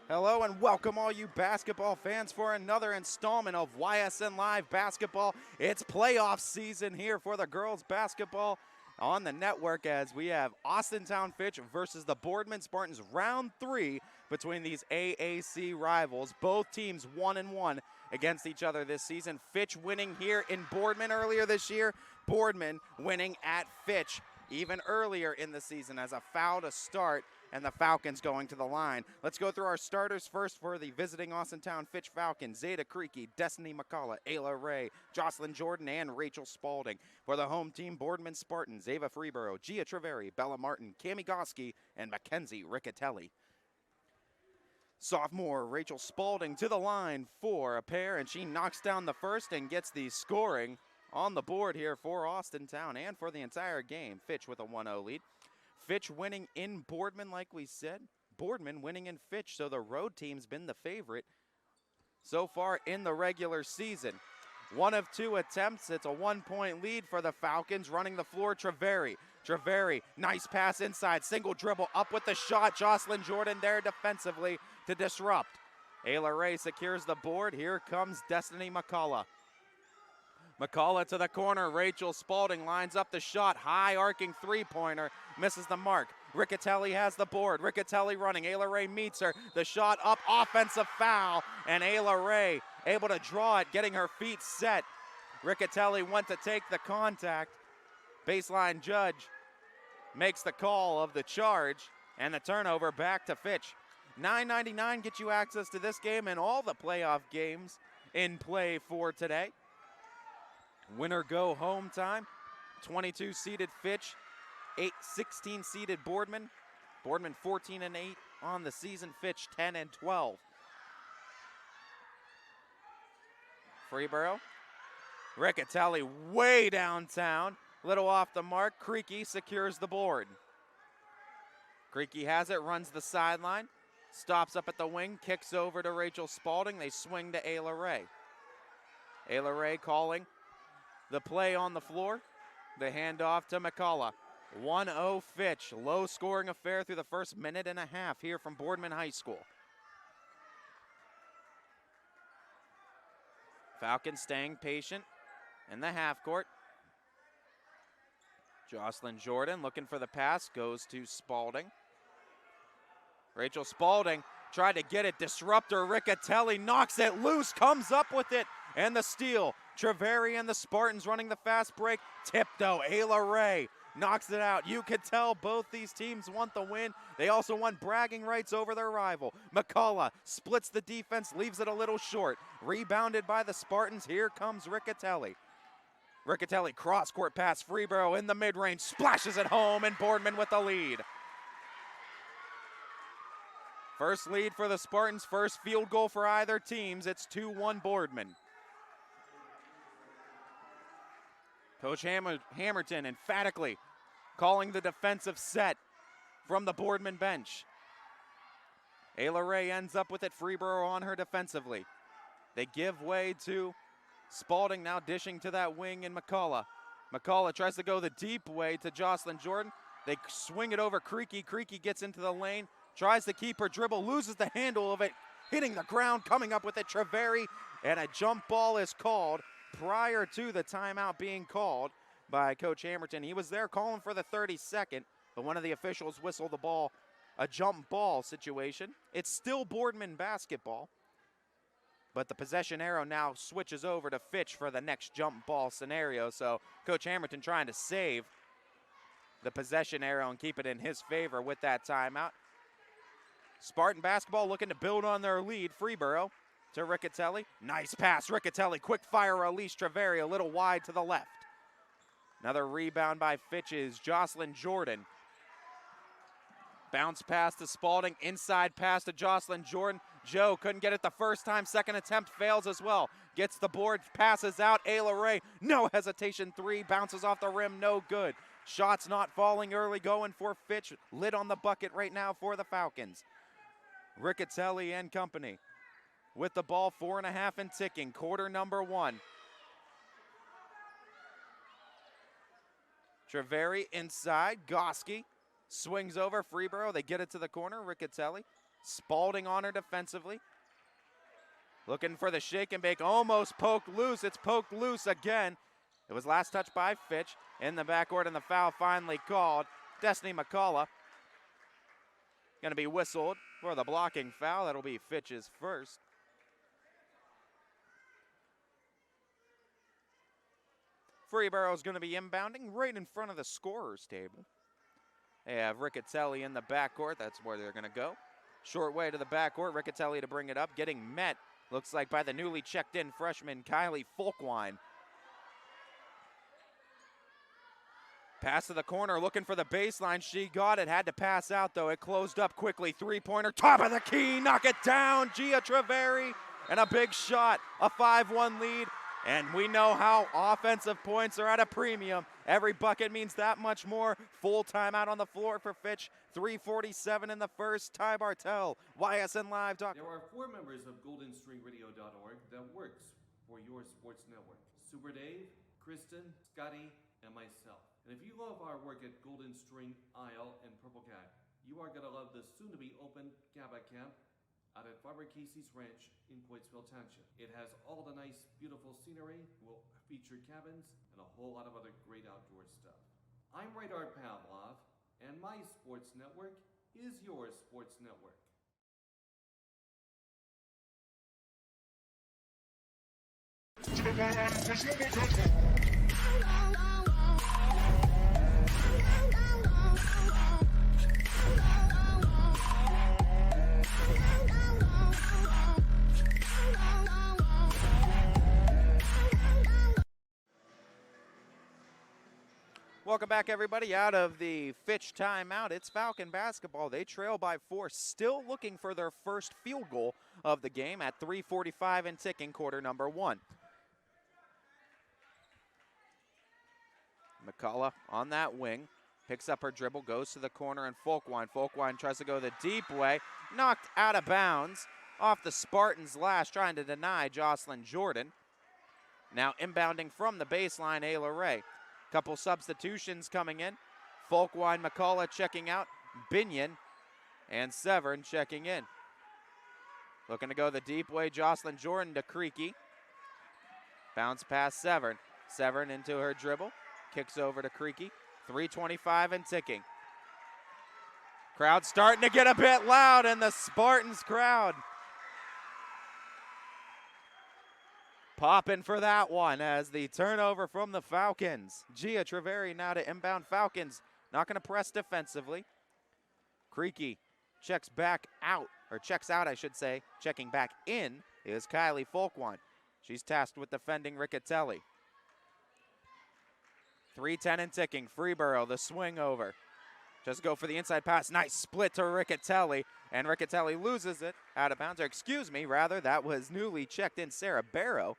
Hello and welcome all you basketball fans for another installment of YSN Live Basketball. It's playoff season here for the girls basketball on the network as we have Austintown Fitch versus the Boardman Spartans round 3 between these AAC rivals. Both teams 1-1 against each other this season. Fitch winning here in Boardman earlier this year. Boardman winning at Fitch even earlier in the season as a foul to start, and the Falcons going to the line. Let's go through our starters first for the visiting Austintown Fitch Falcons. Zeta Creaky, Destiny McCullough, Ayla Ray, Jocelyn Jordan, and Rachel Spalding. For the home team, Boardman Spartans, Ava Freeborough, Gia Treveri, Bella Martin, Cami Goski, and Mackenzie Riccatelli. Sophomore Rachel Spalding to the line for a pair, and she knocks down the first and gets the scoring on the board here for Austintown and for the entire game. Fitch with a 1-0 lead. Fitch winning in Boardman, like we said. Boardman winning in Fitch, so the road team's been the favorite so far in the regular season. One of two attempts. It's a 1-point lead for the Falcons. Running the floor, Treveri. Treveri, nice pass inside, single dribble, up with the shot. Jocelyn Jordan there defensively to disrupt. Ayla Ray secures the board. Here comes Destiny McCullough. McCullough to the corner. Rachel Spalding lines up the shot. High arcing three-pointer. Misses the mark. Riccatelli has the board. Riccatelli running. Ayla Ray meets her. The shot up. Offensive foul. And Ayla Ray able to draw it, getting her feet set. Riccatelli went to take the contact. Baseline judge makes the call of the charge. And the turnover back to Fitch. $9.99 gets you access to this game and all the playoff games in play for today. Winner go home time. 22 seeded Fitch, 16 seeded Boardman. Boardman 14-8 on the season. Fitch 10-12. Freeborough. Riccatelli way downtown. Little off the mark. Creaky secures the board. Creaky has it, runs the sideline. Stops up at the wing, kicks over to Rachel Spalding. They swing to Ayla Ray. Ayla Ray calling the play on the floor. The handoff to McCullough. 1-0 Fitch. Low scoring affair through the first minute and a half here from Boardman High School. Falcons staying patient in the half court. Jocelyn Jordan looking for the pass, goes to Spalding. Rachel Spalding tried to get it, disruptor Riccatelli knocks it loose, comes up with it, and the steal. Treveri and the Spartans running the fast break. Tip though, Ayla Ray knocks it out. You could tell both these teams want the win. They also want bragging rights over their rival. McCullough splits the defense, leaves it a little short. Rebounded by the Spartans. Here comes Riccatelli. Riccatelli cross-court pass, Freeborough in the mid-range, splashes it home, and Boardman with the lead. First lead for the Spartans, first field goal for either teams. It's 2-1 Boardman. Coach Hammerton emphatically calling the defensive set from the Boardman bench. Ayla Ray ends up with it, Freeborough on her defensively. They give way to Spalding, now dishing to that wing in McCullough. McCullough tries to go the deep way to Jocelyn Jordan. They swing it over Creaky. Creaky gets into the lane, tries to keep her dribble, loses the handle of it, hitting the ground, coming up with it, Treveri, and a jump ball is called prior to the timeout being called by Coach Hammerton. He was there calling for the 32nd, but one of the officials whistled the ball, a jump ball situation. It's still Boardman basketball, but the possession arrow now switches over to Fitch for the next jump ball scenario. So Coach Hammerton trying to save the possession arrow and keep it in his favor with that timeout. Spartan basketball looking to build on their lead. Freeborough to Riccatelli. Nice pass, Riccatelli. Quick fire release, Treveri a little wide to the left. Another rebound by Fitch's Jocelyn Jordan. Bounce pass to Spalding, inside pass to Jocelyn Jordan. Joe couldn't get it the first time, second attempt fails as well. Gets the board, passes out, Ayla Ray, no hesitation, three, bounces off the rim, no good. Shots not falling early, going for Fitch. Lid on the bucket right now for the Falcons. Riccatelli and company with the ball, 4.5 and ticking, quarter number one. Treveri inside, Goski swings over, Freeborough, they get it to the corner, Riccatelli Spalding on her defensively. Looking for the shake and bake, almost poked loose. It's poked loose again. It was last touched by Fitch in the backcourt, and the foul finally called. Destiny McCullough going to be whistled for the blocking foul. That'll be Fitch's first. Freeborough's going to be inbounding right in front of the scorer's table. They have Riccatelli in the backcourt. That's where they're going to go. Short way to the backcourt. Riccatelli to bring it up. Getting met, looks like, by the newly checked in freshman Kylie Folkwine. Pass to the corner, looking for the baseline. She got it, had to pass out though. It closed up quickly. Three-pointer, top of the key, knock it down. Gia Treveri, and a big shot, a 5-1 lead. And we know how offensive points are at a premium. Every bucket means that much more. Full timeout on the floor for Fitch. 3:47 in the first. Ty Bartel, YSNLive.com. There are 4 members of GoldenStringRadio.org that works for your sports network. Super Dave, Kristen, Scotty, and myself. And if you love our work at Golden String, Isle, and Purple Cat, you are going to love the soon-to-be-open GABA Camp out at Farmer Casey's Ranch in Poitsville Township. It has all the nice, beautiful scenery, will feature cabins, and a whole lot of other great outdoor stuff. I'm Radar Pavlov, and my sports network is your sports network. Welcome back, everybody, out of the Fitch timeout. It's Falcon basketball. They trail by 4, still looking for their first field goal of the game at 3:45 and ticking, quarter number 1. McCullough on that wing, picks up her dribble, goes to the corner, and Folkwine. Folkwine tries to go the deep way, knocked out of bounds off the Spartans' lash, trying to deny Jocelyn Jordan. Now inbounding from the baseline, Ayla Ray. Couple substitutions coming in. Folkwine, McCullough checking out. Binion and Severn checking in. Looking to go the deep way, Jocelyn Jordan to Creaky. Bounce past Severn. Severn into her dribble. Kicks over to Creaky. 3:25 and ticking. Crowd starting to get a bit loud, and the Spartans crowd popping for that one as the turnover from the Falcons. Gia Treveri now to inbound Falcons. Not going to press defensively. Creaky checks back out, or checks out, I should say. Checking back in is Kylie Folkwine. She's tasked with defending Riccatelli. 3:10 and ticking. Freeborough, the swing over. Just go for the inside pass. Nice split to Riccatelli, and Riccatelli loses it out of bounds. Or excuse me, rather, that was newly checked in Sarah Barrow.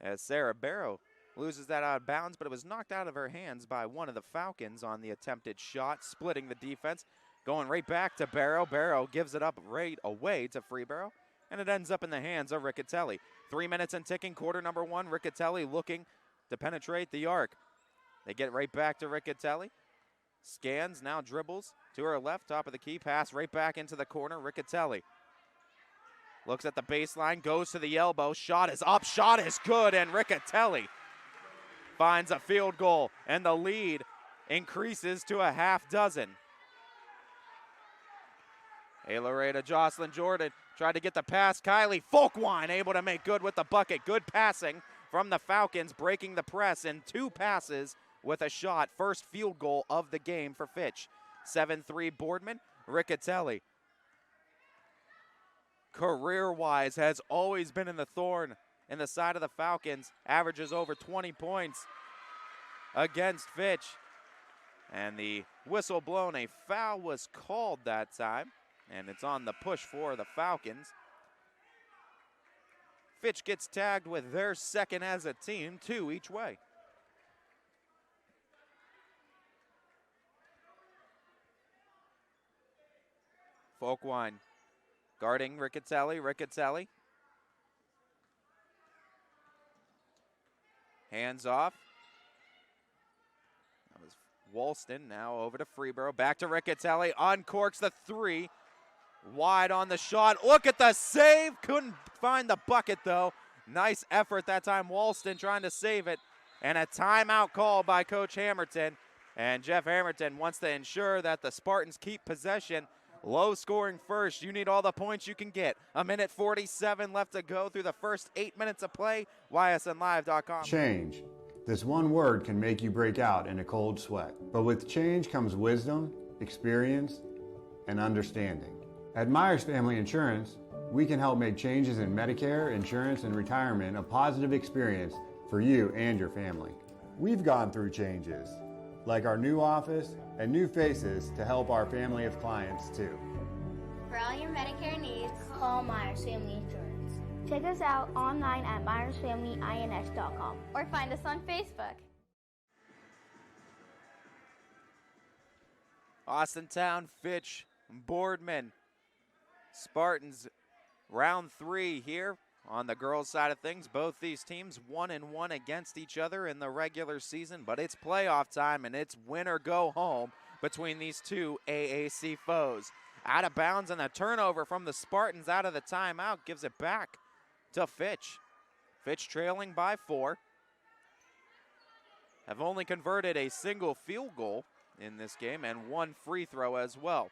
As Sarah Barrow loses that out of bounds, but it was knocked out of her hands by one of the Falcons on the attempted shot, splitting the defense. Going right back to Barrow. Barrow gives it up right away to Freeborough, and it ends up in the hands of Riccatelli. 3 minutes and ticking, quarter number 1. Riccatelli looking to penetrate the arc. They get right back to Riccatelli. Scans, now dribbles to her left, top of the key, pass right back into the corner. Riccatelli looks at the baseline, goes to the elbow, shot is up, shot is good, and Riccatelli finds a field goal, and the lead increases to a half dozen. Ayla Ray to Jocelyn Jordan, tried to get the pass. Kylie Folkwine able to make good with the bucket. Good passing from the Falcons, breaking the press in 2 passes with a shot. First field goal of the game for Fitch. 7-3 Boardman. Riccatelli, career-wise, has always been in the thorn in the side of the Falcons. Averages over 20 points against Fitch. And the whistle blown. A foul was called that time, and it's on the push for the Falcons. Fitch gets tagged with their second as a team, 2 each way. Folkwine guarding Riccatelli. Riccatelli. Hands off. That was Woolston now over to Freeborough. Back to Riccatelli. Uncorks the three. Wide on the shot. Look at the save. Couldn't find the bucket, though. Nice effort that time. Woolston trying to save it. And a timeout call by Coach Hammerton. And Jeff Hammerton wants to ensure that the Spartans keep possession. Low scoring first. You need all the points you can get. 1:47 left to go through the first 8 minutes of play. YSNLive.com. Change. This one word can make you break out in a cold sweat. But with change comes wisdom, experience, and understanding. At Myers Family Insurance, we can help make changes in Medicare, insurance, and retirement a positive experience for you and your family. We've gone through changes, like our new office and new faces to help our family of clients too. For all your Medicare needs, call Myers Family Insurance. Check us out online at myersfamilyins.com or find us on Facebook. Austintown Fitch, Boardman. Spartans round 3 here on the girls' side of things. Both these teams 1-1 against each other in the regular season, but it's playoff time and it's win or go home between these two AAC foes. Out of bounds, and a turnover from the Spartans out of the timeout gives it back to Fitch. Fitch trailing by 4. Have only converted a single field goal in this game and 1 free throw as well.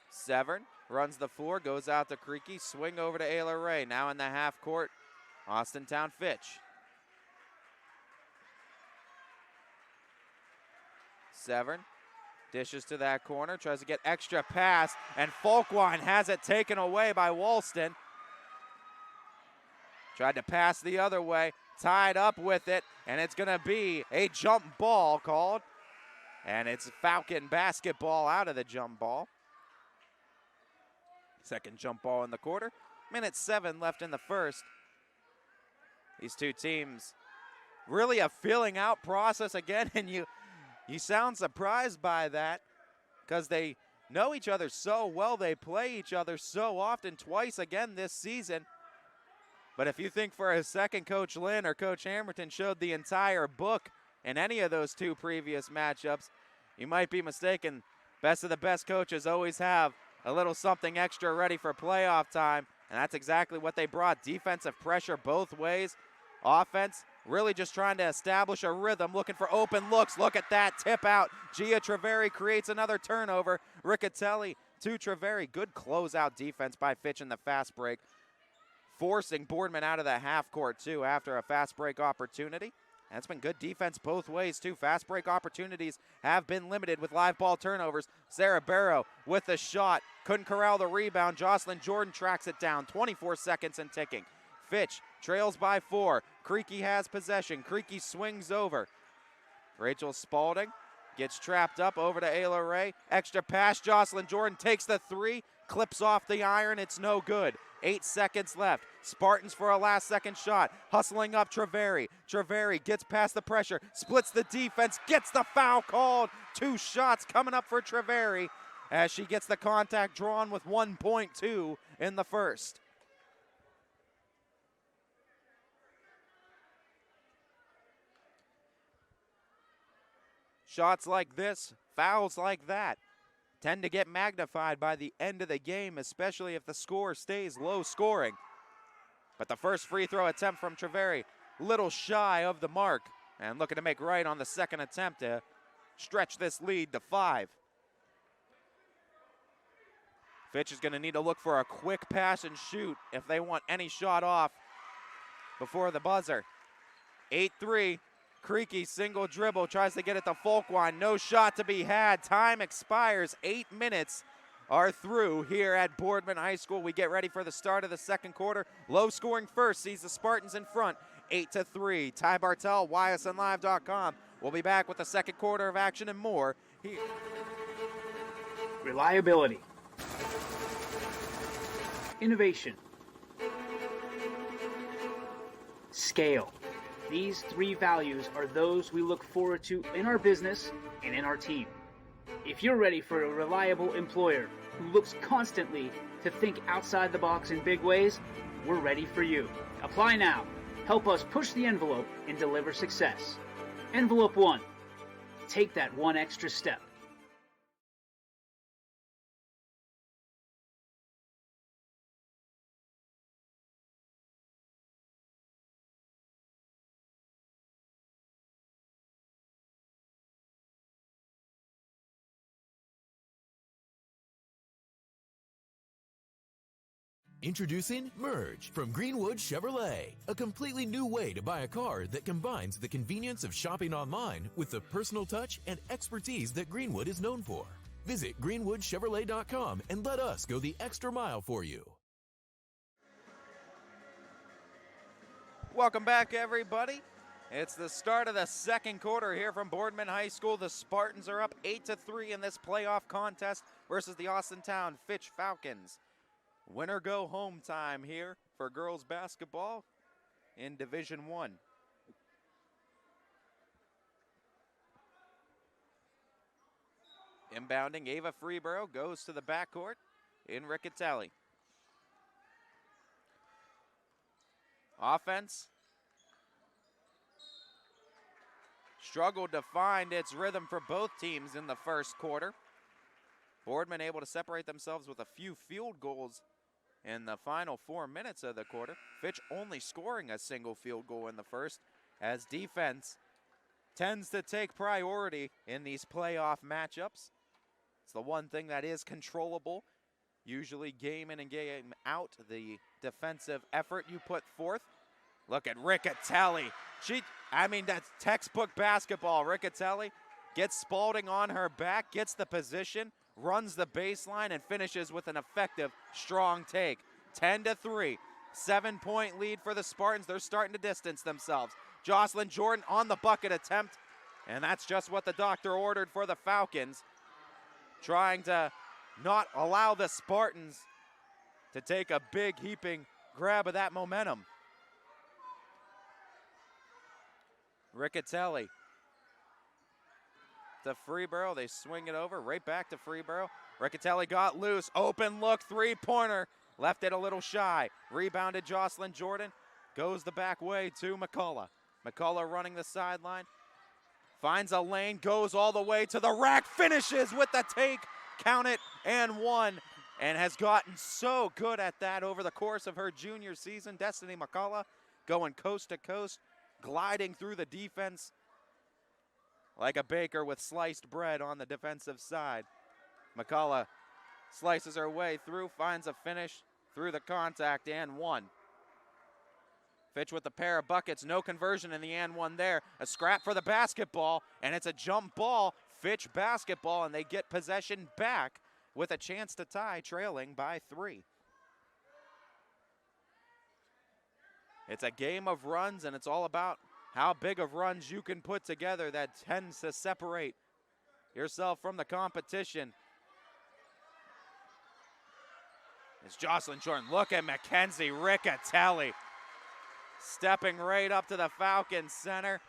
Severn runs the floor, goes out to Creaky, swing over to Ayla Ray. Now in the half court, Austintown Fitch. Severn dishes to that corner, tries to get extra pass, and Folkwine has it taken away by Woolston. Tried to pass the other way, tied up with it, and it's gonna be a jump ball called. And it's Falcon basketball out of the jump ball. Second jump ball in the quarter. 1:07 left in the first. These two teams really a filling out process again, and you sound surprised by that because they know each other so well. They play each other so often, twice again this season. But if you think for a second Coach Lynn or Coach Hammerton showed the entire book in any of those two previous matchups, you might be mistaken. Best of the best coaches always have a little something extra ready for playoff time, and that's exactly what they brought. Defensive pressure both ways. Offense really just trying to establish a rhythm, looking for open looks. Look at that tip out. Gia Treveri creates another turnover. Riccatelli to Treveri. Good closeout defense by Fitch in the fast break, forcing Boardman out of the half court too after a fast break opportunity. That's been good defense both ways, too. Fast break opportunities have been limited with live ball turnovers. Sarah Barrow with the shot. Couldn't corral the rebound. Jocelyn Jordan tracks it down. 24 seconds and ticking. Fitch trails by 4. Creaky has possession. Creaky swings over. Rachel Spalding gets trapped up over to Ayla Ray. Extra pass. Jocelyn Jordan takes the 3. Clips off the iron. It's no good. 8 seconds left. Spartans for a last second shot. Hustling up Treveri. Treveri gets past the pressure, splits the defense, gets the foul called. 2 shots coming up for Treveri as she gets the contact drawn with 1.2 in the first. Shots like this, fouls like that, tend to get magnified by the end of the game, especially if the score stays low scoring. But the first free throw attempt from Treveri, little shy of the mark, and looking to make right on the second attempt to stretch this lead to 5. Fitch is going to need to look for a quick pass and shoot if they want any shot off before the buzzer. 8-3. Creaky single dribble, tries to get it to Folkwine. No shot to be had. Time expires. 8 minutes are through here at Boardman High School. We get ready for the start of the second quarter. Low scoring first sees the Spartans in front, 8-3. Ty Bartel, YSNLive.com. We'll be back with the second quarter of action and more here. Reliability. Innovation. Scale. These 3 values are those we look forward to in our business and in our team. If you're ready for a reliable employer who looks constantly to think outside the box in big ways, we're ready for you. Apply now. Help us push the envelope and deliver success. Envelope 1. take that one extra step. Introducing Merge from Greenwood Chevrolet, a completely new way to buy a car that combines the convenience of shopping online with the personal touch and expertise that Greenwood is known for. Visit greenwoodchevrolet.com and let us go the extra mile for you. Welcome back, everybody. It's the start of the second quarter here from Boardman High School. The Spartans are up 8-3 in this playoff contest versus the Austintown Fitch Falcons. Winner go home time here for girls basketball in Division I. Inbounding, Ava Freeborough goes to the backcourt in Riccatelli. Offense struggled to find its rhythm for both teams in the first quarter. Boardman able to separate themselves with a few field goals in the final 4 minutes of the quarter. Fitch only scoring a single field goal in the first, as defense tends to take priority in these playoff matchups. It's the one thing that is controllable, usually game in and game out, the defensive effort you put forth. Look at Riccatelli. That's textbook basketball. Riccatelli gets Spalding on her back, gets the position, runs the baseline, and finishes with an effective, strong take. 10-3, 7-point lead for the Spartans. They're starting to distance themselves. Jocelyn Jordan on the bucket attempt, and that's just what the doctor ordered for the Falcons, trying to not allow the Spartans to take a big heaping grab of that momentum. Riccatelli to Freeborough. They swing it over, right back to Freeborough. Riccatelli got loose, open look, three-pointer. Left it a little shy. Rebounded Jocelyn Jordan. Goes the back way to McCullough. McCullough running the sideline. Finds a lane, goes all the way to the rack, finishes with the take, count it, and one. And has gotten so good at that over the course of her junior season. Destiny McCullough going coast to coast, gliding through the defense like a baker with sliced bread on the defensive side. McCullough slices her way through, finds a finish through the contact, and one. Fitch with a pair of buckets, no conversion in the and one there. A scrap for the basketball, and it's a jump ball. Fitch basketball, and they get possession back with a chance to tie, trailing by 3. It's a game of runs, and it's all about how big of runs you can put together that tends to separate yourself from the competition. It's Jocelyn Jordan. Look at Mackenzie Riccatelli stepping right up to the Falcons center.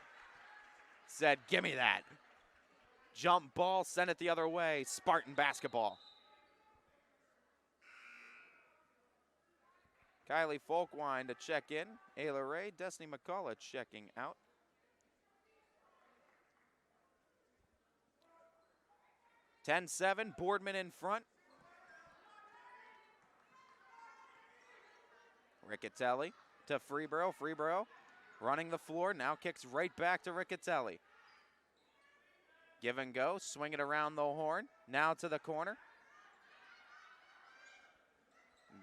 Said, give me that. Jump ball, send it the other way. Spartan basketball. Kylie Folkwine to check in. Ayla Ray, Destiny McCullough checking out. (10-7), Boardman in front. Riccatelli to Freeborough. Freeborough running the floor, now kicks right back to Riccatelli. Give and go, swing it around the horn, now to the corner.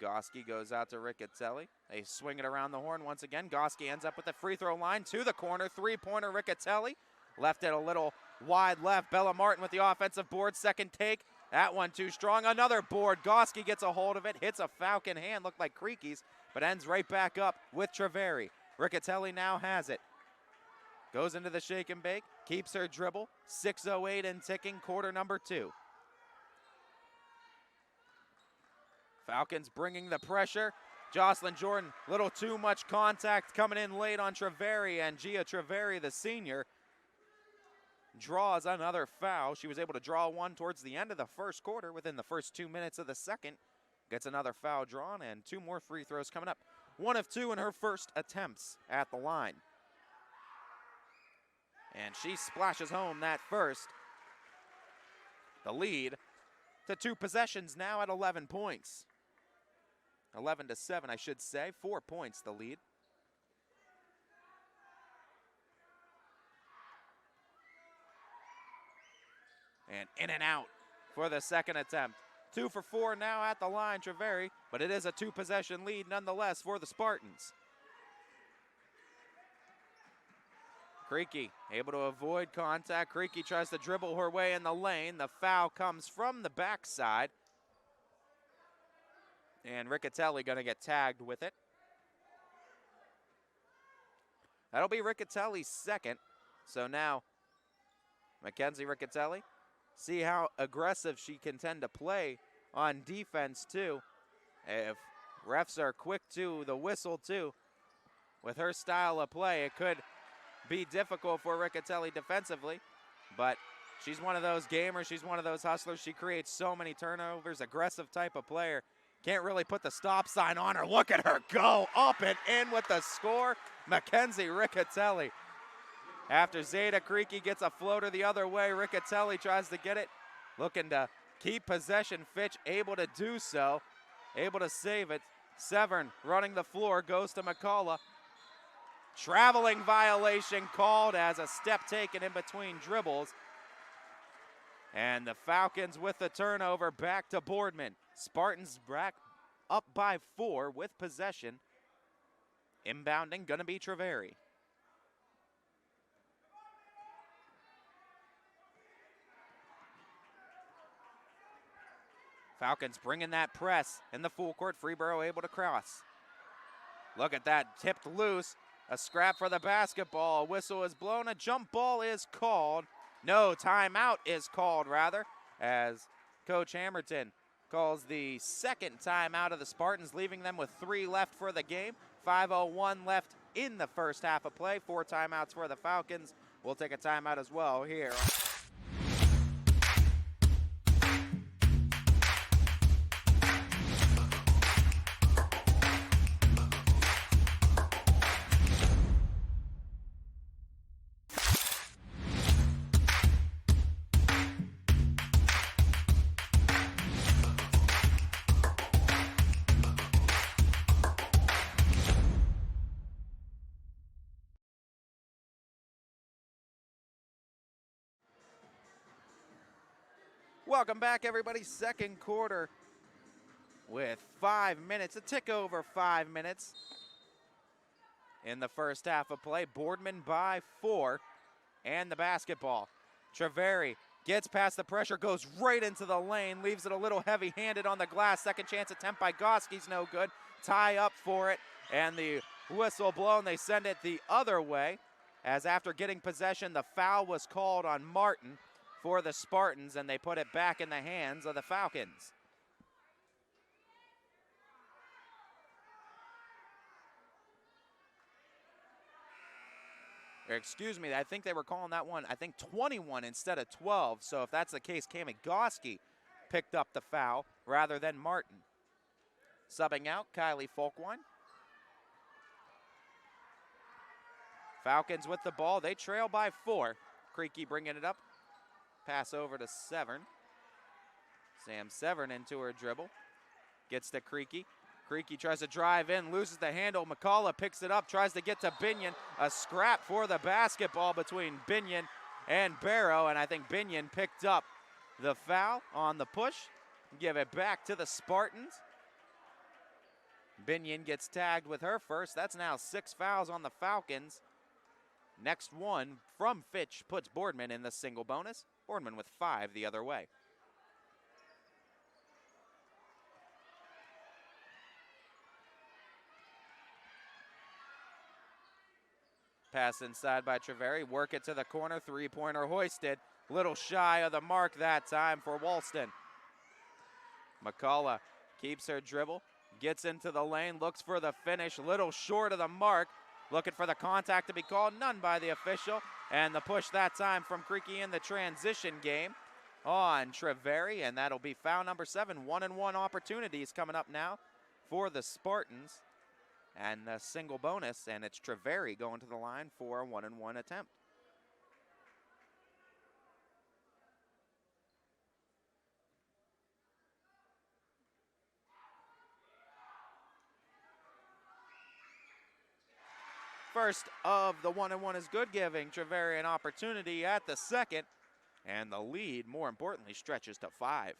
Goski goes out to Riccatelli. They swing it around the horn once again. Goski ends up with the free throw line to the corner. Three-pointer Riccatelli. Left it a little wide left. Bella Martin with the offensive board. Second take. That one too strong. Another board. Goski gets a hold of it. Hits a Falcon hand. Looked like Creaky's, but ends right back up with Treveri. Riccatelli now has it. Goes into the shake and bake. Keeps her dribble. 6:08 and ticking. Quarter number 2. Falcons bringing the pressure. Jocelyn Jordan, little too much contact coming in late on Treveri, and Gia Treveri, the senior, draws another foul. She was able to draw one towards the end of the first quarter. Within the first 2 minutes of the second, gets another foul drawn, and 2 more free throws coming up. 1 of 2 in her first attempts at the line. And she splashes home that first. The lead to 2 possessions now at 11 points. 11-7, I should say. 4 points the lead. And in and out for the second attempt. 2 for 4 now at the line, Treveri, but it is a 2-possession lead nonetheless for the Spartans. Creaky able to avoid contact. Creaky tries to dribble her way in the lane. The foul comes from the backside. And Riccatelli going to get tagged with it. That'll be Riccatelli's second. So now, Mackenzie Riccatelli, see how aggressive she can tend to play on defense too. If refs are quick to the whistle too, with her style of play, it could be difficult for Riccatelli defensively, but she's one of those gamers, she's one of those hustlers. She creates so many turnovers, aggressive type of player. Can't really put the stop sign on her. Look at her go up and in with the score. Mackenzie Riccatelli. After Zeta Creaky gets a floater the other way, Riccatelli tries to get it. Looking to keep possession. Fitch able to do so. Able to save it. Severn running the floor, goes to McCullough. Traveling violation called as a step taken in between dribbles. And the Falcons with the turnover back to Boardman. Spartans back up by 4 with possession. Inbounding gonna be Treveri. Falcons bringing that press in the full court. Freeborough able to cross. Look at that, tipped loose. A scrap for the basketball. A whistle is blown. A jump ball is called. No, timeout is called rather, as Coach Hammerton calls the second timeout of the Spartans, leaving them with 3 left for the game. 5:01 left in the first half of play. 4 timeouts for the Falcons. We'll take a timeout as well here. Welcome back, everybody. Second quarter with 5 minutes, a tick over 5 minutes in the first half of play. Boardman by 4 and the basketball. Treveri gets past the pressure, goes right into the lane, leaves it a little heavy-handed on the glass. Second chance attempt by Goski's no good. Tie up for it, and the whistle blown. They send it the other way, as after getting possession, the foul was called on Martin for the Spartans, and they put it back in the hands of the Falcons. Or excuse me, I think they were calling that one, 21 instead of 12. So if that's the case, Cami Goski picked up the foul rather than Martin. Subbing out, Kylie Folkwine. Falcons with the ball. They trail by 4. Creaky bringing it up. Pass over to Severn. Sam Severn into her dribble. Gets to Creaky. Creaky tries to drive in, loses the handle. McCullough picks it up, tries to get to Binion. A scrap for the basketball between Binion and Barrow, and I think Binion picked up the foul on the push. Give it back to the Spartans. Binion gets tagged with her first. That's now 6 fouls on the Falcons. Next one from Fitch puts Boardman in the single bonus. Boardman with 5 the other way. Pass inside by Treveri. Work it to the corner. 3-pointer hoisted. Little shy of the mark that time for Walston. McCullough keeps her dribble. Gets into the lane. Looks for the finish. Little short of the mark. Looking for the contact to be called. None by the official. And the push that time from Creaky in the transition game on Treveri. And that'll be foul number 7. 1-and-1 opportunities coming up now for the Spartans. And the single bonus, and it's Treveri going to the line for a 1-and-1 attempt. first of the 1-1 is good, giving Treveri an opportunity at the second. And the lead, more importantly, stretches to 5.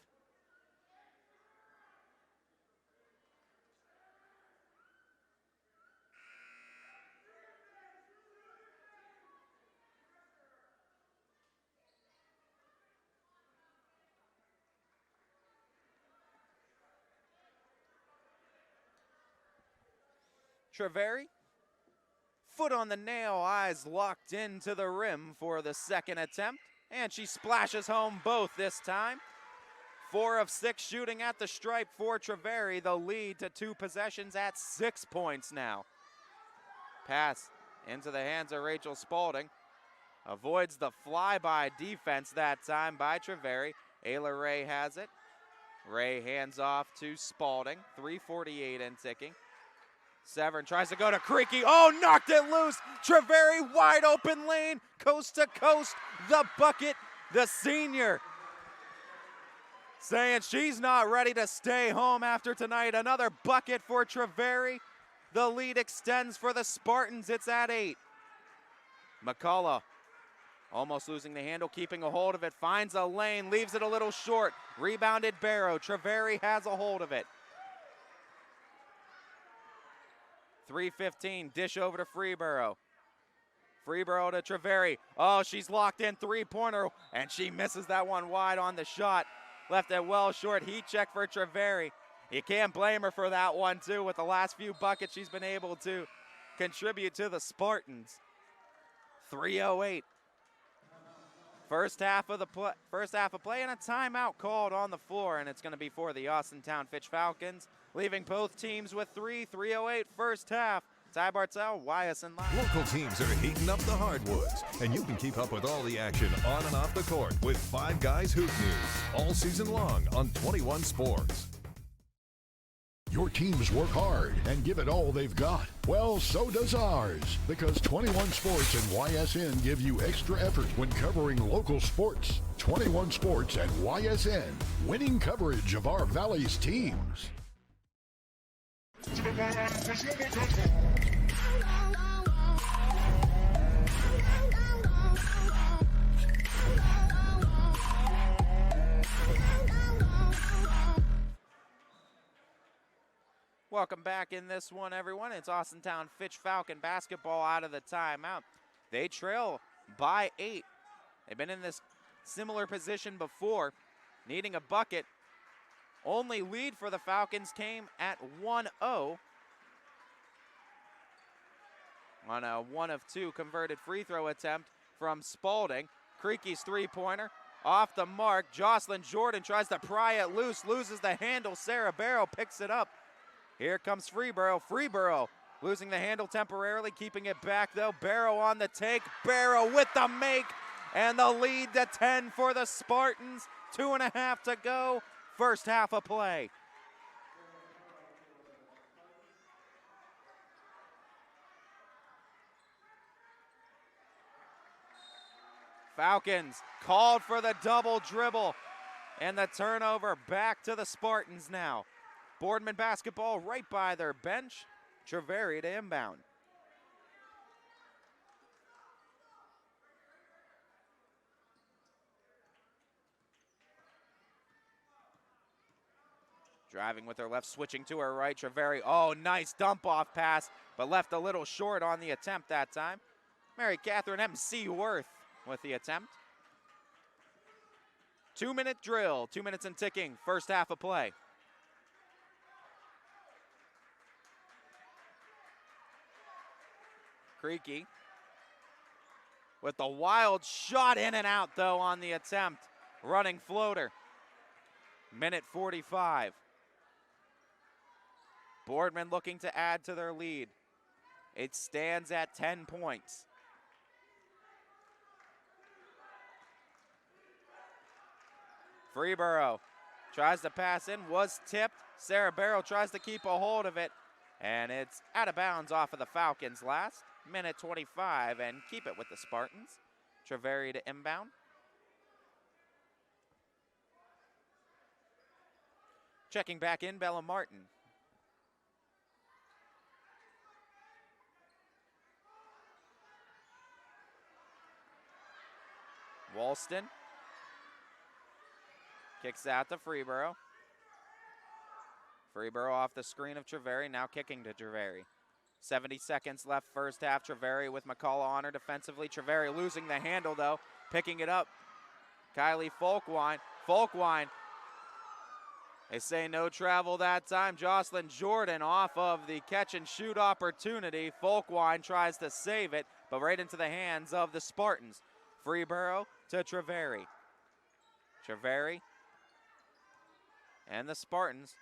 Treveri, foot on the nail, eyes locked into the rim for the second attempt, and she splashes home both this time. 4 of 6 shooting at the stripe for Treveri, the lead to 2 possessions at 6 points now. Pass into the hands of Rachel Spalding. Avoids the flyby defense that time by Treveri. Ayla Ray has it. Ray hands off to Spalding. 3:48 and ticking. Severn tries to go to Creaky. Oh, knocked it loose. Treveri wide open lane, coast to coast. The bucket, the senior, saying she's not ready to stay home after tonight. Another bucket for Treveri. The lead extends for the Spartans. It's at 8. McCullough almost losing the handle, keeping a hold of it. Finds a lane, leaves it a little short. Rebounded Barrow. Treveri has a hold of it. 3:15, dish over to Freeborough. Freeborough to Treveri. Oh, she's locked in, 3-pointer, and she misses that one wide on the shot. Left it well short. Heat check for Treveri. You can't blame her for that one, too, with the last few buckets she's been able to contribute to the Spartans. 3:08. First half of play, and a timeout called on the floor, and it's going to be for the Austintown Fitch Falcons, leaving both teams with 3:08 first half. Ty Bartel, YSN Live. Local teams are heating up the hardwoods, and you can keep up with all the action on and off the court with Five Guys Hoop News all season long on 21 Sports. Your teams work hard and give it all they've got. Well, so does ours, because 21 Sports and YSN give you extra effort when covering local sports. 21 Sports and YSN, winning coverage of our Valley's teams. Welcome back in this one, everyone. It's Austintown Fitch Falcon basketball out of the timeout. They trail by 8. They've been in this similar position before, needing a bucket. Only lead for the Falcons came at 1-0 on a 1 of 2 converted free throw attempt from Spalding. Creaky's 3-pointer off the mark. Jocelyn Jordan tries to pry it loose, loses the handle. Sarah Barrow picks it up. Here comes Freeborough. Freeborough losing the handle temporarily, keeping it back though. Barrow on the take. Barrow with the make, and the lead to 10 for the Spartans. 2.5 to go. First half of play. Falcons called for the double dribble, and the turnover back to the Spartans now. Boardman basketball right by their bench. Treveri to inbound. Driving with her left, switching to her right. Treveri, oh, nice dump off pass, but left a little short on the attempt that time. Mary Catherine M.C. Worth with the attempt. 2-minute drill, 2 minutes and ticking, first half of play. Creaky with the wild shot, in and out though on the attempt. Running floater. Minute 45. Boardman looking to add to their lead. It stands at 10 points. Freeborough tries to pass in, was tipped. Sarah Barrow tries to keep a hold of it, and it's out of bounds off of the Falcons last. Minute 25, and keep it with the Spartans. Treveri to inbound. Checking back in, Bella Martin. Walston kicks out to Freeborough. Freeborough off the screen of Treveri, now kicking to Treveri. 70 seconds left first half. Treveri with McCullough on her defensively. Treveri losing the handle though, picking it up. Kylie Folkwine. Folkwine. They say no travel that time. Jocelyn Jordan off of the catch and shoot opportunity. Folkwine tries to save it, but right into the hands of the Spartans. Freeborough to Treveri. Treveri and the Spartans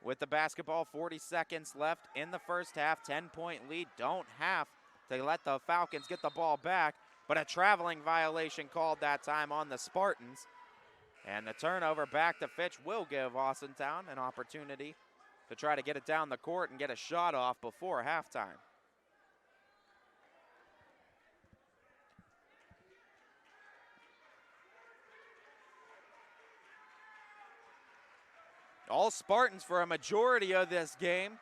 with the basketball. 40 seconds left in the first half. 10-point lead. Don't have to let the Falcons get the ball back, but a traveling violation called that time on the Spartans. And the turnover back to Fitch will give Austintown an opportunity to try to get it down the court and get a shot off before halftime. All Spartans for a majority of this game.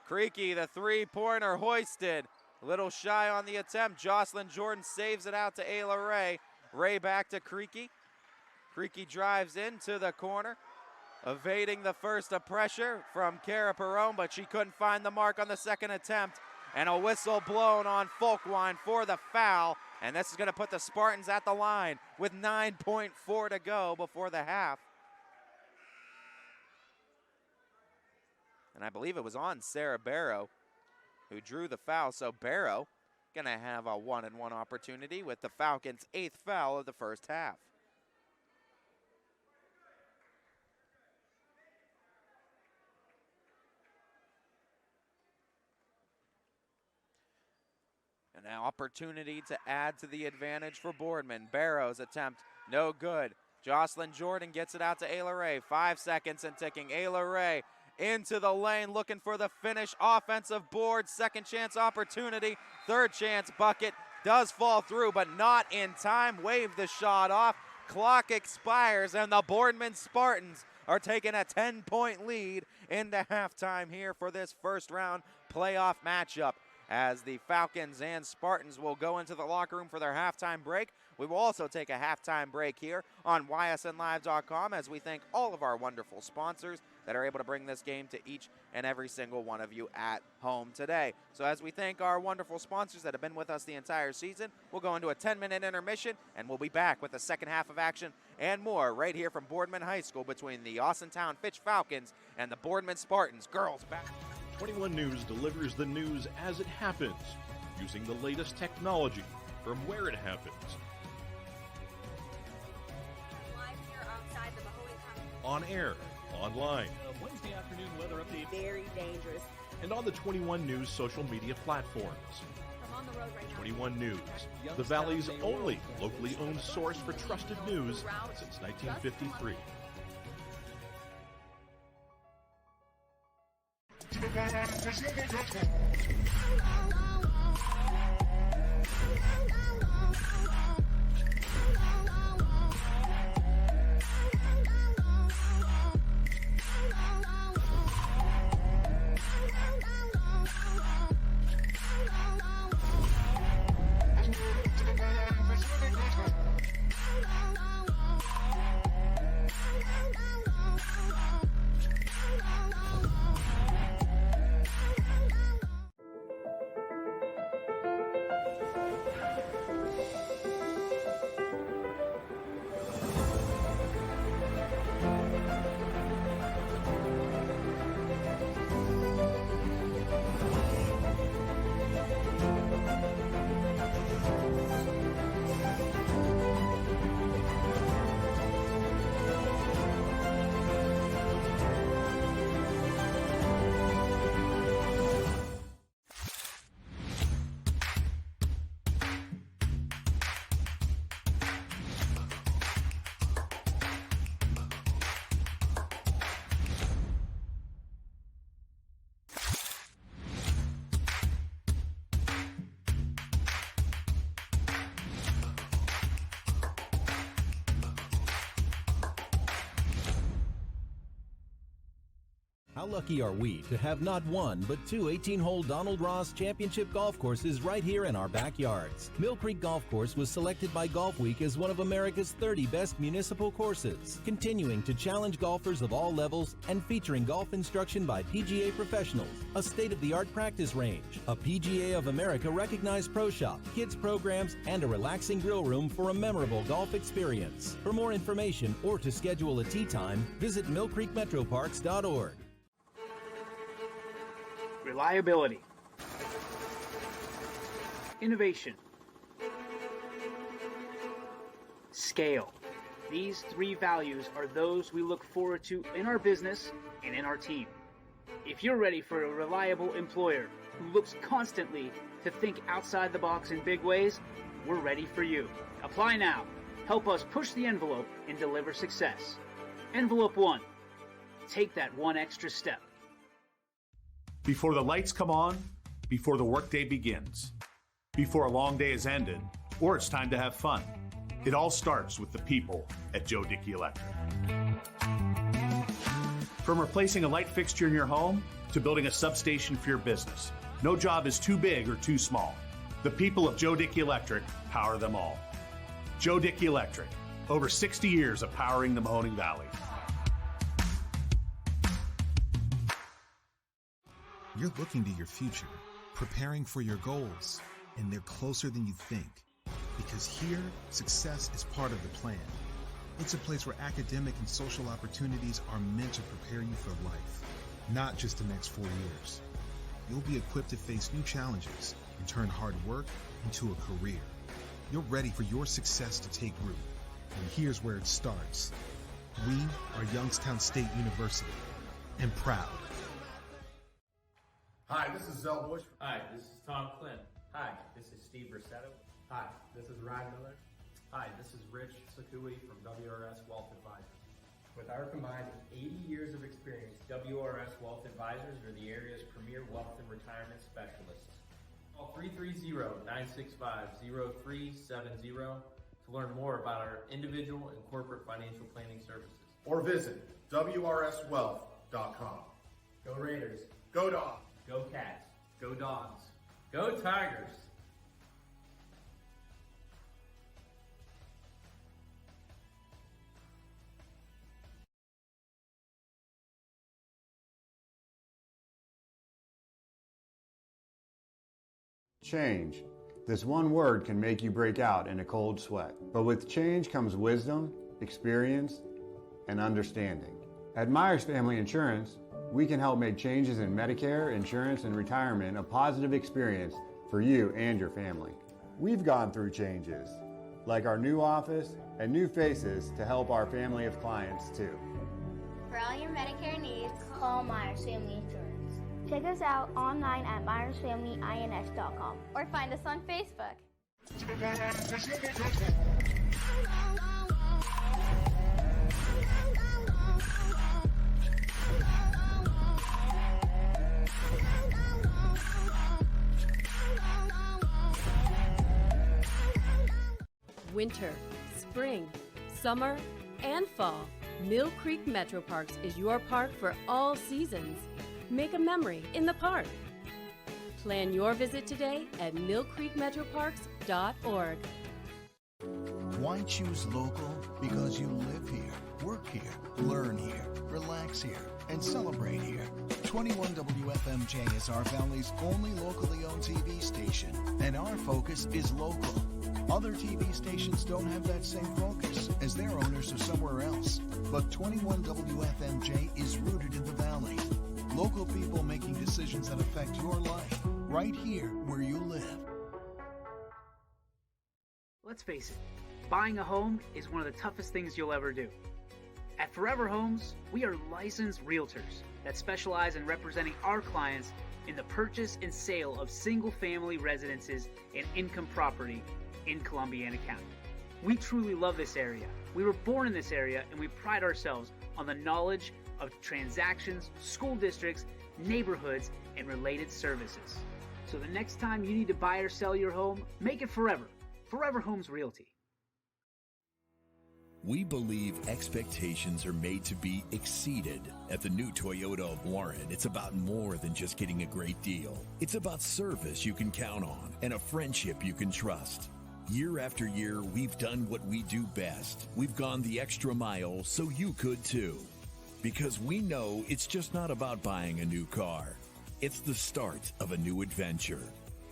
Creaky, the three-pointer hoisted. A little shy on the attempt. Jocelyn Jordan saves it out to Ayla Ray. Ray back to Creaky. Creaky drives into the corner, evading the first of pressure from Cara Perone, but she couldn't find the mark on the second attempt. And a whistle blown on Folkwine for the foul. And this is going to put the Spartans at the line with 9.4 to go before the half. And I believe it was on Sarah Barrow who drew the foul. So Barrow going to have a one-and-one opportunity with the Falcons' 8th foul of the first half. An opportunity to add to the advantage for Boardman. Barrow's attempt, no good. Jocelyn Jordan gets it out to Ayla Ray. 5 seconds and ticking. Ayla Ray into the lane, looking for the finish. Offensive board, second chance opportunity. Third chance bucket does fall through, but not in time. Wave the shot off. Clock expires, and the Boardman Spartans are taking a 10-point lead into halftime here for this first round playoff matchup. As the Falcons and Spartans will go into the locker room for their halftime break. We will also take a halftime break here on ysnlive.com as we thank all of our wonderful sponsors that are able to bring this game to each and every single one of you at home today. So as we thank our wonderful sponsors that have been with us the entire season, we'll go into a 10-minute intermission, and we'll be back with the second half of action and more right here from Boardman High School between the Austintown Fitch Falcons and the Boardman Spartans. Girls back. 21 News delivers the news as it happens, using the latest technology from where it happens. Live here outside the Mahoney County. On air, online, Wednesday afternoon weather update. Very dangerous. and on the 21 News social media platforms. I'm on the road right now. 21 News, the Valley's only locally owned source for trusted news since 1953. How lucky are we to have not one, but two 18-hole Donald Ross Championship golf courses right here in our backyards. Mill Creek Golf Course was selected by Golf Week as one of America's 30 best municipal courses, continuing to challenge golfers of all levels and featuring golf instruction by PGA professionals, a state-of-the-art practice range, a PGA of America recognized pro shop, kids programs, and a relaxing grill room for a memorable golf experience. For more information or to schedule a tee time, visit millcreekmetroparks.org. Reliability, innovation, scale. These three values are those we look forward to in our business and in our team. If you're ready for a reliable employer who looks constantly to think outside the box in big ways, we're ready for you. Apply now. Help us push the envelope and deliver success. Envelope 1. Take that one extra step. Before the lights come on, before the workday begins, before a long day is ended, or it's time to have fun. It all starts with the people at Joe Dickey Electric. From replacing a light fixture in your home to building a substation for your business, no job is too big or too small. The people of Joe Dickey Electric power them all. Joe Dickey Electric, over 60 years of powering the Mahoning Valley. You're looking to your future, preparing for your goals, and they're closer than you think. Because here, success is part of the plan. It's a place where academic and social opportunities are meant to prepare you for life, not just the next 4 years. You'll be equipped to face new challenges and turn hard work into a career. You're ready for your success to take root. And here's where it starts. We are Youngstown State University, and proud. Hi, this is Zell Bush. Hi, this is Tom Clint. Hi, this is Steve Versetto. Hi, this is Ryan Miller. Hi, this is Rich Sakui from WRS Wealth Advisors. With our combined 80 years of experience, WRS Wealth Advisors are the area's premier wealth and retirement specialists. Call 330-965-0370 to learn more about our individual and corporate financial planning services. Or visit WRSwealth.com. Go Raiders. Go Dogs. Go Cats. Go Dogs. Go Tigers. Change. This one word can make you break out in a cold sweat. But with change comes wisdom, experience, and understanding. At Myers Family Insurance, we can help make changes in Medicare, insurance, and retirement a positive experience for you and your family. We've gone through changes, like our new office and new faces to help our family of clients too. For all your Medicare needs, call Myers Family Insurance. Check us out online at myersfamilyins.com or find us on Facebook. Winter, spring, summer, and fall, Mill Creek Metro Parks is your park for all seasons. Make a memory in the park. Plan your visit today at millcreekmetroparks.org. Why choose local? Because you live here, work here, learn here, relax here, and celebrate here. 21 WFMJ is our Valley's only locally owned TV station, and our focus is local. Other TV stations don't have that same focus, as their owners are somewhere else. But 21 WFMJ is rooted in the Valley. Local people making decisions that affect your life, right here where you live. Let's face it, buying a home is one of the toughest things you'll ever do. At Forever Homes, we are licensed realtors that specialize in representing our clients in the purchase and sale of single-family residences and income property in Columbiana County. We truly love this area. We were born in this area, and we pride ourselves on the knowledge of transactions, school districts, neighborhoods, and related services. So the next time you need to buy or sell your home, make it Forever. Forever Homes Realty. We believe expectations are made to be exceeded. At the new Toyota of Warren, it's about more than just getting a great deal. It's about service you can count on and a friendship you can trust. Year after year, we've done what we do best. We've gone the extra mile so you could too. Because we know it's just not about buying a new car. It's the start of a new adventure.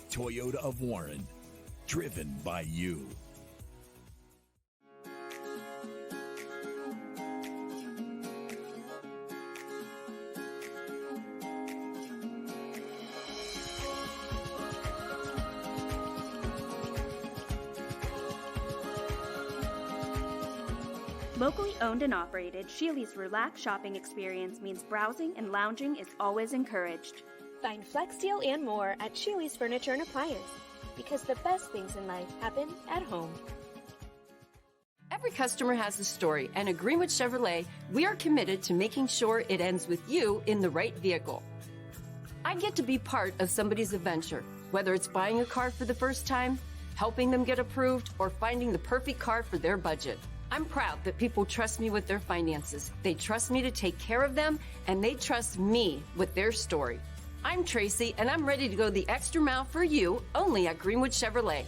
Toyota of Warren, driven by you. Locally owned and operated, Sheely's relaxed shopping experience means browsing and lounging is always encouraged. Find Flex Deal and more at Sheely's Furniture and Appliance, because the best things in life happen at home. Every customer has a story, and at Greenwood Chevrolet, we are committed to making sure it ends with you in the right vehicle. I get to be part of somebody's adventure, whether it's buying a car for the first time, helping them get approved, or finding the perfect car for their budget. I'm proud that people trust me with their finances. They trust me to take care of them, and they trust me with their story. I'm Tracy, and I'm ready to go the extra mile for you, only at Greenwood Chevrolet.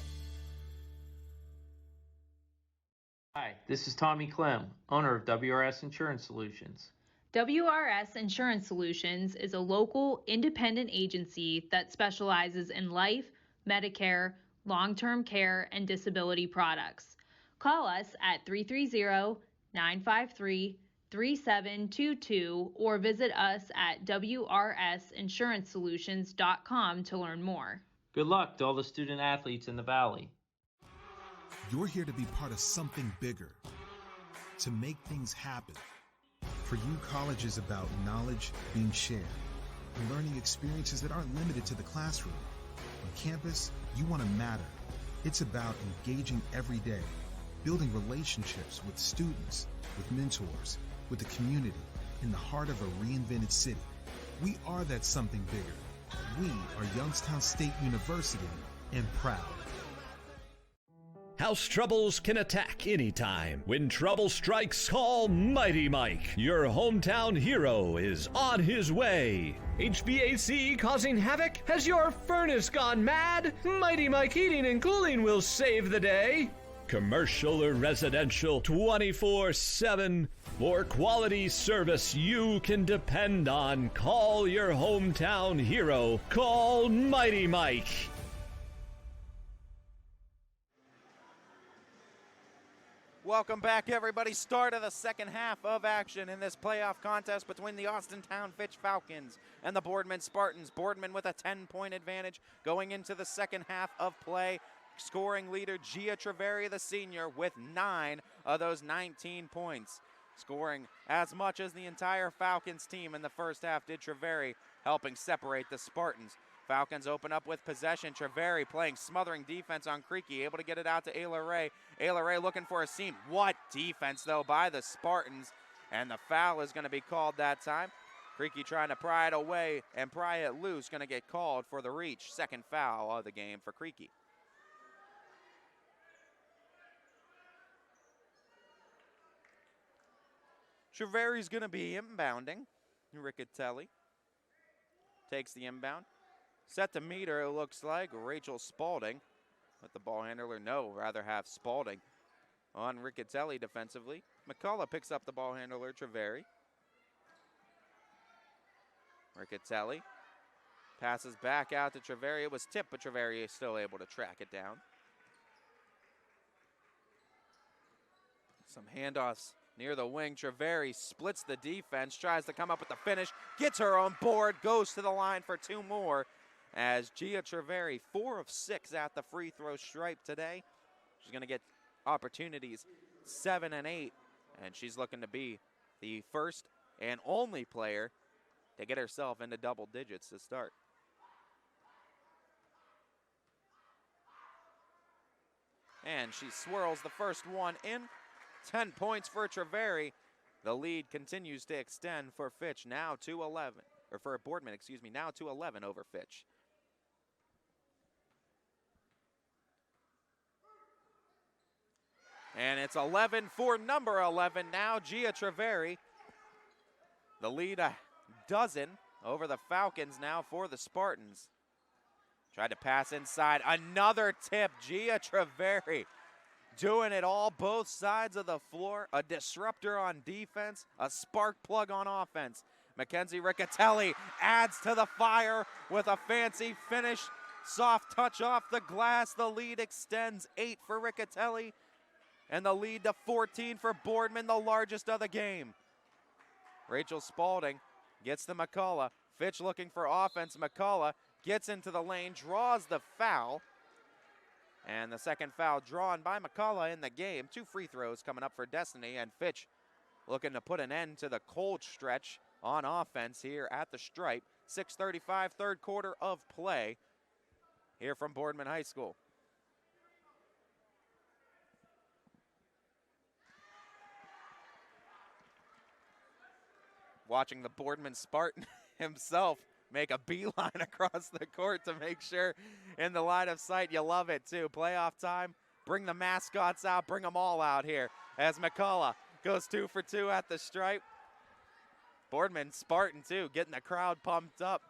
Hi, this is Tommy Clem, owner of WRS Insurance Solutions. WRS Insurance Solutions is a local independent agency that specializes in life, Medicare, long-term care, and disability products. Call us at 330-953-3722 or visit us at wrsinsurancesolutions.com to learn more. Good luck to all the student athletes in the Valley. You're here to be part of something bigger, to make things happen. For you, college is about knowledge being shared and learning experiences that aren't limited to the classroom. On campus, you want to matter. It's about engaging every day, building relationships with students, with mentors, with the community, in the heart of a reinvented city. We are that something bigger. We are Youngstown State University, and proud. House troubles can attack anytime. When trouble strikes, call Mighty Mike. Your hometown hero is on his way. HVAC causing havoc? Has your furnace gone mad? Mighty Mike Heating and Cooling will save the day. Commercial or residential, 24/7. For quality service you can depend on, call your hometown hero. Call Mighty Mike. Welcome back, everybody. Start of the second half of action in this playoff contest between the Austintown Fitch Falcons and the Boardman Spartans. Boardman with a 10-point advantage going into the second half of play. Scoring leader Gia Treveri, the senior, with 9 of those 19 points. Scoring as much as the entire Falcons team in the first half did Treveri, helping separate the Spartans. Falcons open up with possession. Treveri playing smothering defense on Creaky, able to get it out to Ayla Ray. Ayla Ray looking for a seam. What defense, though, by the Spartans. And the foul is going to be called that time. Creaky trying to pry it away and pry it loose. Going to get called for the reach. Second foul of the game for Creaky. Treveri's going to be inbounding. Riccatelli takes the inbound. Set to meet her, it looks like Rachel Spalding. Let the ball handler know, rather have Spalding on Riccatelli defensively. McCullough picks up the ball handler, Treveri. Riccatelli passes back out to Treveri. It was tipped, but Treveri is still able to track it down. Some handoffs near the wing. Treveri splits the defense, tries to come up with the finish, gets her on board, goes to the line for 2 more. As Gia Treveri, 4 of 6 at the free throw stripe today. She's going to get opportunities 7 and 8, and she's looking to be the first and only player to get herself into double digits to start. And she swirls the first one in. 10 points for Treveri. The lead continues to extend for Fitch, now to 11, or for Boardman, excuse me, now to 11 over Fitch. And it's 11 for number 11 now, Gia Treveri. The lead a dozen over the Falcons now for the Spartans. Tried to pass inside, another tip, Gia Treveri. Doing it all, both sides of the floor. A disruptor on defense, a spark plug on offense. Mackenzie Riccatelli adds to the fire with a fancy finish. Soft touch off the glass. The lead extends 8 for Riccatelli. And the lead to 14 for Boardman, the largest of the game. Rachel Spalding gets to McCullough. Fitch looking for offense. McCullough gets into the lane, draws the foul. And the second foul drawn by McCullough in the game. 2 free throws coming up for Destiny, and Fitch looking to put an end to the cold stretch on offense here at the stripe. 6:35, third quarter of play here from Boardman High School. Watching the Boardman Spartan himself make a beeline across the court to make sure in the line of sight. You love it too. Playoff time, bring the mascots out, bring them all out here as McCullough goes 2 for 2 at the stripe. Boardman Spartan too, getting the crowd pumped up.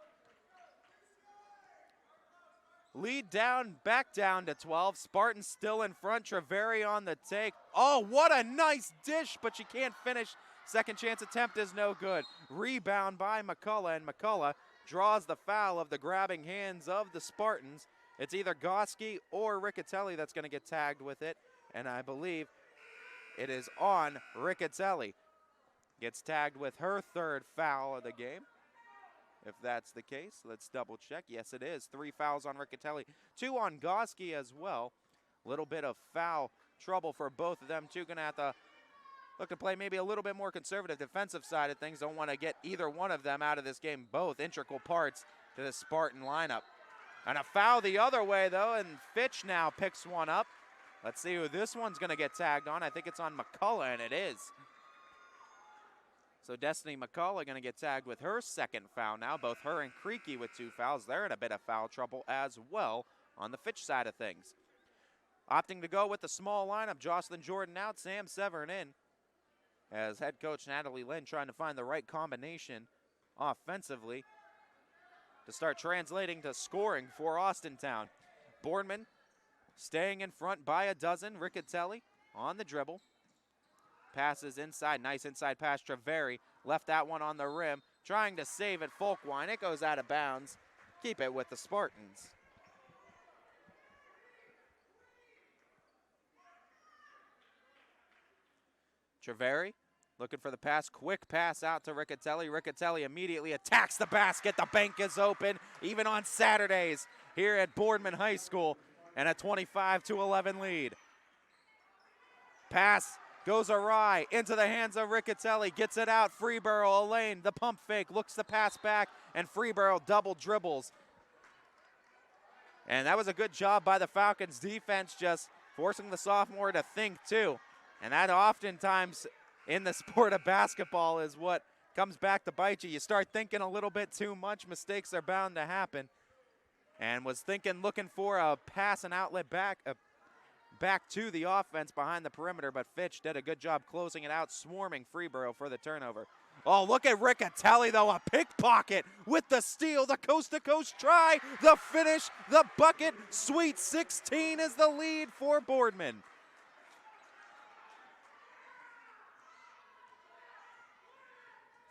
Lead down, back down to 12. Spartan still in front. Treveri on the take. Oh, what a nice dish, but she can't finish. Second chance attempt is no good. Rebound by McCullough, and McCullough draws the foul of the grabbing hands of the Spartans. It's either Goski or Riccatelli that's going to get tagged with it, and I believe it is on Riccatelli. Gets tagged with her third foul of the game. If that's the case, let's double check. Yes, it is. 3 fouls on Riccatelli, 2 on Goski as well. Little bit of foul trouble for both of them, too. Going to have to look to play maybe a little bit more conservative defensive side of things. Don't want to get either one of them out of this game. Both integral parts to the Spartan lineup. And a foul the other way, though, and Fitch now picks one up. Let's see who this one's going to get tagged on. I think it's on McCullough, and it is. So Destiny McCullough going to get tagged with her second foul now. Both her and Creaky with 2 fouls. They're in a bit of foul trouble as well on the Fitch side of things. Opting to go with the small lineup. Jocelyn Jordan out, Sam Severn in. As head coach Natalie Lynn trying to find the right combination offensively to start translating to scoring for Austintown. Boardman staying in front by a dozen. Riccatelli on the dribble. Passes inside, nice inside pass. Treveri left that one on the rim, trying to save it. Folkwine, it goes out of bounds. Keep it with the Spartans. Treveri looking for the pass, quick pass out to Riccatelli. Riccatelli immediately attacks the basket. The bank is open, even on Saturdays here at Boardman High School, and a 25-11 lead. Pass goes awry into the hands of Riccatelli, gets it out. Freeborough, Elaine, the pump fake, looks the pass back, and Freeborough double dribbles. And that was a good job by the Falcons defense, just forcing the sophomore to think too. And that oftentimes in the sport of basketball is what comes back to bite you. You start thinking a little bit too much, mistakes are bound to happen. And was thinking, looking for a pass and outlet back to the offense behind the perimeter, but Fitch did a good job closing it out, swarming Freeborough for the turnover. Oh, look at Riccatelli, though, a pickpocket with the steal, the coast-to-coast try, the finish, the bucket. Sweet 16 is the lead for Boardman.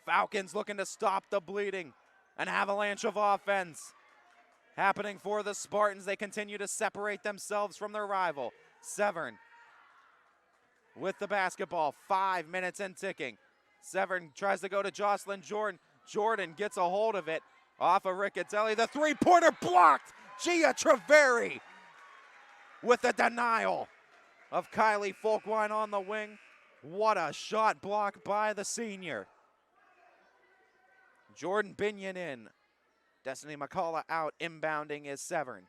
Falcons looking to stop the bleeding. An avalanche of offense happening for the Spartans. They continue to separate themselves from their rival. Severn with the basketball, 5 minutes and ticking. Severn tries to go to Jocelyn Jordan. Jordan gets a hold of it off of Riccatelli. The three-pointer blocked. Gia Treveri with the denial of Kylie Folkwine on the wing. What a shot blocked by the senior. Jordan Binion in. Destiny McCullough out. Inbounding is Severn.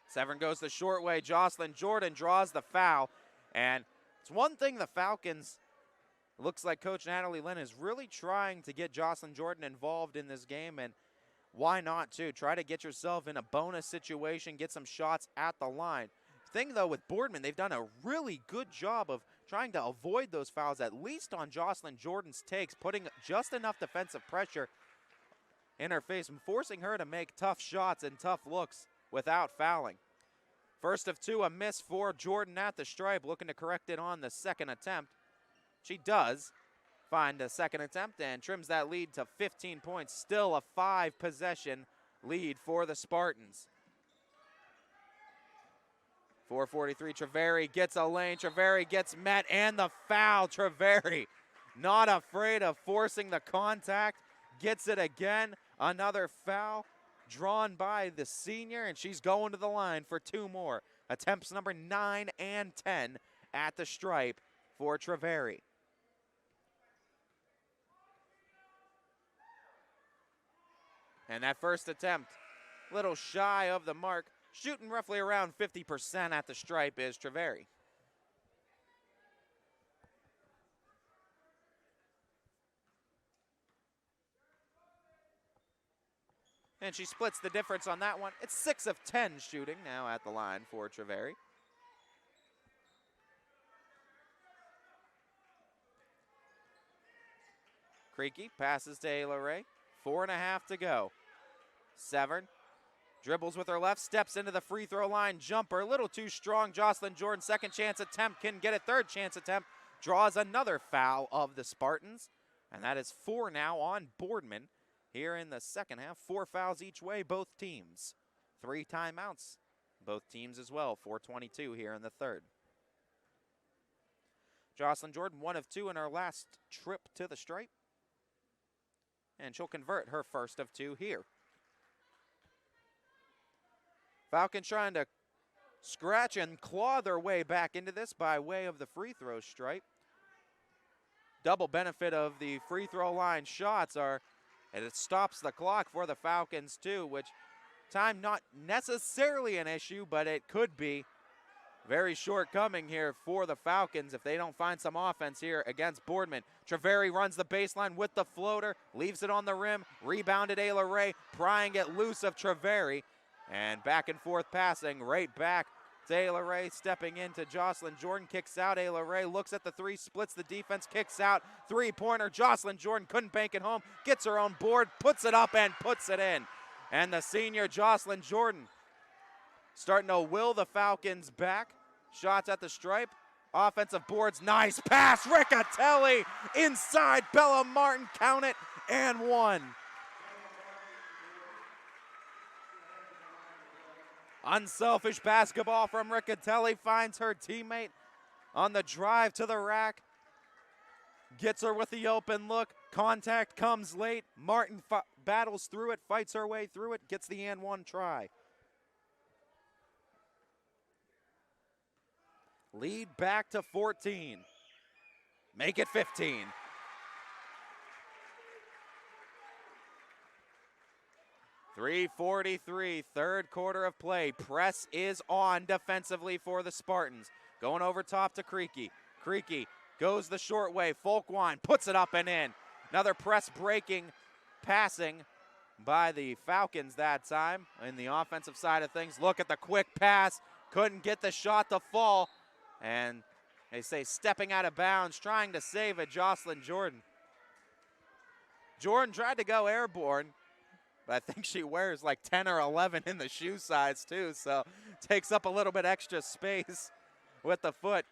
Severn goes the short way. Jocelyn Jordan draws the foul. And it's one thing the Falcons, looks like Coach Natalie Lynn is really trying to get Jocelyn Jordan involved in this game. And why not, too? Try to get yourself in a bonus situation, get some shots at the line. thing, though, with Boardman, they've done a really good job of trying to avoid those fouls, at least on Jocelyn Jordan's takes, putting just enough defensive pressure in her face and forcing her to make tough shots and tough looks without fouling. First of two, a miss for Jordan at the stripe, looking to correct it on the second attempt. She does find a second attempt and trims that lead to 15 points. Still a 5-possession lead for the Spartans. 4:43, Treveri gets a lane. Treveri gets met, and the foul. Treveri not afraid of forcing the contact. Gets it again. Another foul drawn by the senior, and she's going to the line for two more. Attempts number 9 and 10 at the stripe for Treveri. And that first attempt, little shy of the mark, shooting roughly around 50% at the stripe is Treveri. And she splits the difference on that one. It's 6 of 10 shooting now at the line for Treveri. Creaky passes to Ayla Ray. 4.5 to go. Severn dribbles with her left, steps into the free throw line. Jumper, a little too strong. Jocelyn Jordan, second chance attempt, can get a third chance attempt. Draws another foul of the Spartans. And that is 4 now on Boardman here in the second half. 4 fouls each way, both teams. 3 timeouts, both teams as well. 4:22 here in the third. Jocelyn Jordan, 1 of 2 in her last trip to the stripe. And she'll convert her first of 2 here. Falcons trying to scratch and claw their way back into this by way of the free throw stripe. Double benefit of the free throw line shots are, and it stops the clock for the Falcons too, which time not necessarily an issue, but it could be. Very shortcoming here for the Falcons if they don't find some offense here against Boardman. Treveri runs the baseline with the floater, leaves it on the rim, rebounded Ayla Ray, prying it loose of Treveri, and back and forth passing right back to Ayla Ray, stepping into Jocelyn Jordan, kicks out. Ayla Ray looks at the three, splits the defense, kicks out, three-pointer. Jocelyn Jordan couldn't bank it home, gets her own board, puts it up and puts it in. And the senior Jocelyn Jordan starting to will the Falcons back. Shots at the stripe. Offensive boards, nice pass. Riccatelli inside. Bella Martin, count it, and 1. Unselfish basketball from Riccatelli, finds her teammate on the drive to the rack. Gets her with the open look. Contact comes late. Martin battles through it, fights her way through it, gets the and 1 try. Lead back to 14. Make it 15. .343, third quarter of play. Press is on defensively for the Spartans. Going over top to Creaky. Creaky goes the short way. Folkwine puts it up and in. Another press breaking, passing by the Falcons that time in the offensive side of things. Look at the quick pass. Couldn't get the shot to fall. And they say stepping out of bounds, trying to save it, Jocelyn Jordan. Jordan tried to go airborne, but I think she wears like 10 or 11 in the shoe size too, so takes up a little bit extra space with the foot.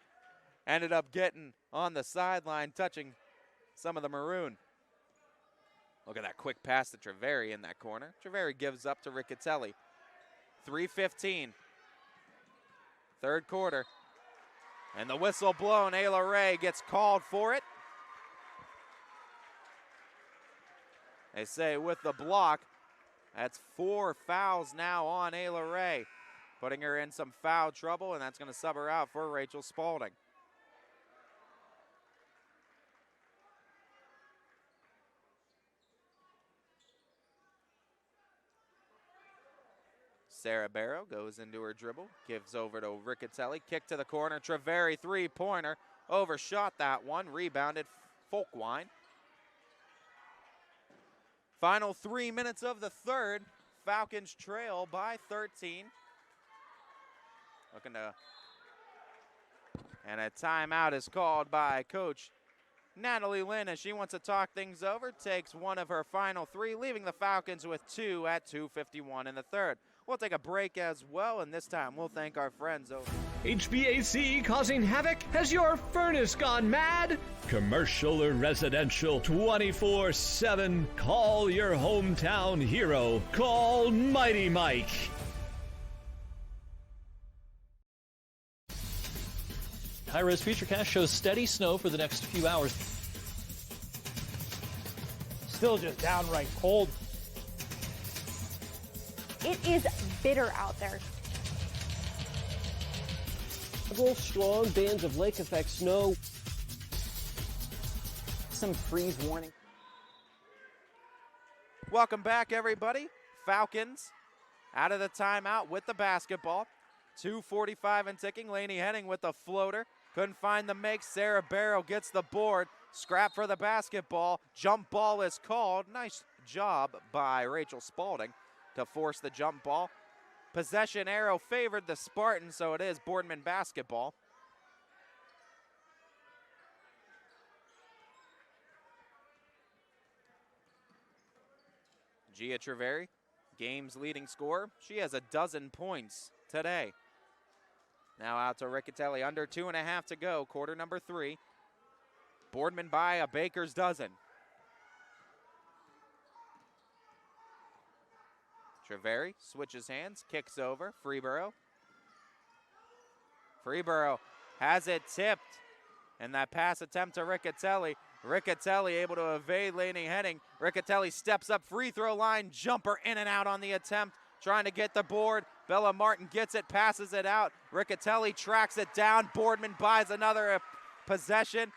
Ended up getting on the sideline, touching some of the maroon. Look at that quick pass to Treveri in that corner. Treveri gives up to Riccatelli. 3:15, third quarter. And the whistle blown, Ayla Ray gets called for it. They say with the block, that's 4 fouls now on Ayla Ray, putting her in some foul trouble, and that's going to sub her out for Rachel Spaulding. Sarah Barrow goes into her dribble, gives over to Riccatelli, kick to the corner. Treveri, three-pointer, overshot that one, rebounded Folkwine. Final 3 minutes of the third. Falcons trail by 13. Looking to, and a timeout is called by Coach Natalie Lynn as she wants to talk things over. Takes one of her final 3, leaving the Falcons with 2 at 2:51 in the third. We'll take a break as well, and this time we'll thank our friends over. HVAC causing havoc? Has your furnace gone mad? Commercial or residential, 24/7. Call your hometown hero. Call Mighty Mike. High-res futurecast shows steady snow for the next few hours. Still just downright cold. It is bitter out there. Strong bands of lake effect snow. Some freeze warning. Welcome back, everybody. Falcons out of the timeout with the basketball. 2:45 and ticking. Laney Henning with the floater. Couldn't find the make. Sarah Barrow gets the board. Scrap for the basketball. Jump ball is called. Nice job by Rachel Spalding to force the jump ball. Possession arrow favored the Spartans, so it is Boardman basketball. Gia Treveri, game's leading scorer. She has a dozen points today. Now out to Riccatelli, under 2.5 to go, quarter number 3. Boardman by a baker's dozen. Treveri switches hands, kicks over, Freeborough. Freeborough has it tipped, and that pass attempt to Riccatelli. Riccatelli able to evade Laney Henning. Riccatelli steps up, free throw line, jumper in and out on the attempt, trying to get the board. Bella Martin gets it, passes it out. Riccatelli tracks it down. Boardman buys another possession.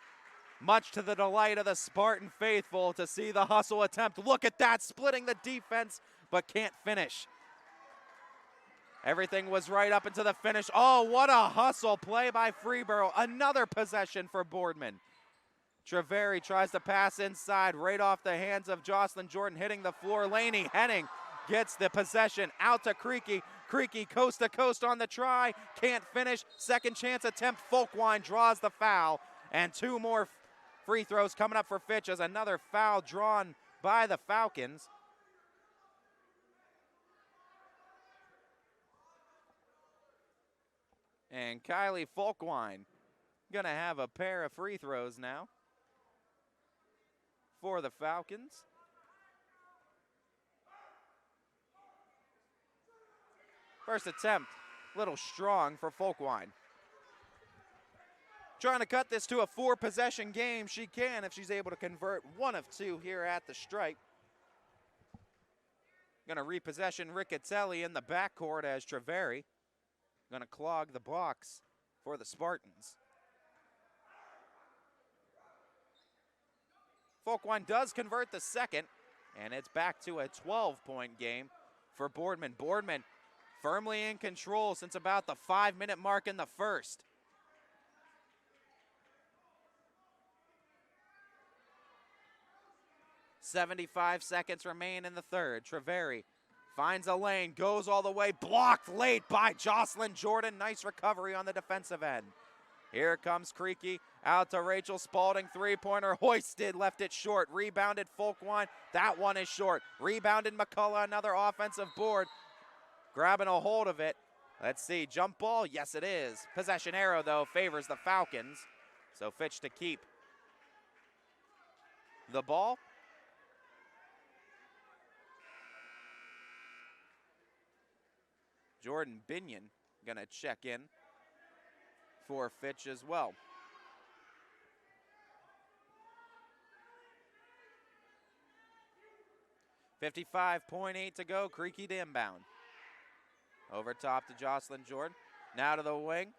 Much to the delight of the Spartan faithful to see the hustle attempt. Look at that, splitting the defense, but can't finish. Everything was right up into the finish. Oh, what a hustle play by Freeborough. Another possession for Boardman. Treveri tries to pass inside, right off the hands of Jocelyn Jordan, hitting the floor. Laney Henning gets the possession out to Creaky. Creaky coast to coast on the try, can't finish. Second chance attempt, Folkwine draws the foul. And 2 more free throws coming up for Fitch as another foul drawn by the Falcons. And Kylie Folkwine gonna have a pair of free throws now for the Falcons. First attempt, a little strong for Folkwine. Trying to cut this to a 4-possession game. She can if she's able to convert 1 of 2 here at the stripe. Gonna repossession Riccatelli in the backcourt as Treveri gonna clog the box for the Spartans. Folkwine does convert the second, and it's back to a 12-point game for Boardman. Boardman firmly in control since about the 5-minute mark in the first. .75 seconds remain in the third. Treveri finds a lane, goes all the way, blocked late by Jocelyn Jordan. Nice recovery on the defensive end. Here comes Creaky, out to Rachel Spalding, 3-pointer, hoisted, left it short, rebounded Folkwine, that one is short. Rebounded McCullough, another offensive board, grabbing a hold of it. Let's see, jump ball, yes it is. Possession arrow though, favors the Falcons. So Fitch to keep the ball. Jordan Binion gonna check in for Fitch as well. .58 to go, Creaky to inbound. Over top to Jocelyn Jordan, now to the wing.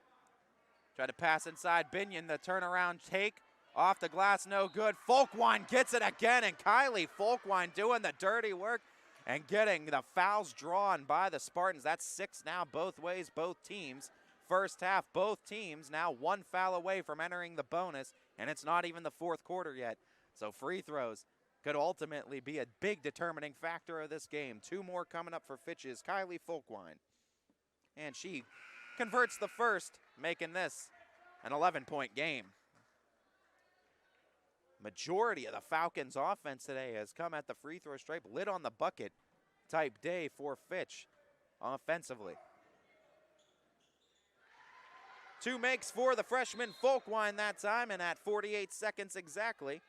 Try to pass inside, Binion, the turnaround take. Off the glass, no good. Folkwine gets it again, and Kylie Folkwine doing the dirty work and getting the fouls drawn by the Spartans. That's 6 now both ways, both teams. First half, both teams now 1 foul away from entering the bonus, and it's not even the fourth quarter yet. So free throws could ultimately be a big determining factor of this game. 2 more coming up for Fitch's Kylie Folkwine. And she converts the first, making this an 11-point game. Majority of the Falcons' offense today has come at the free throw stripe, lid on the bucket type day for Fitch offensively. 2 makes for the freshman Folkwine that time, and at 48 seconds exactly,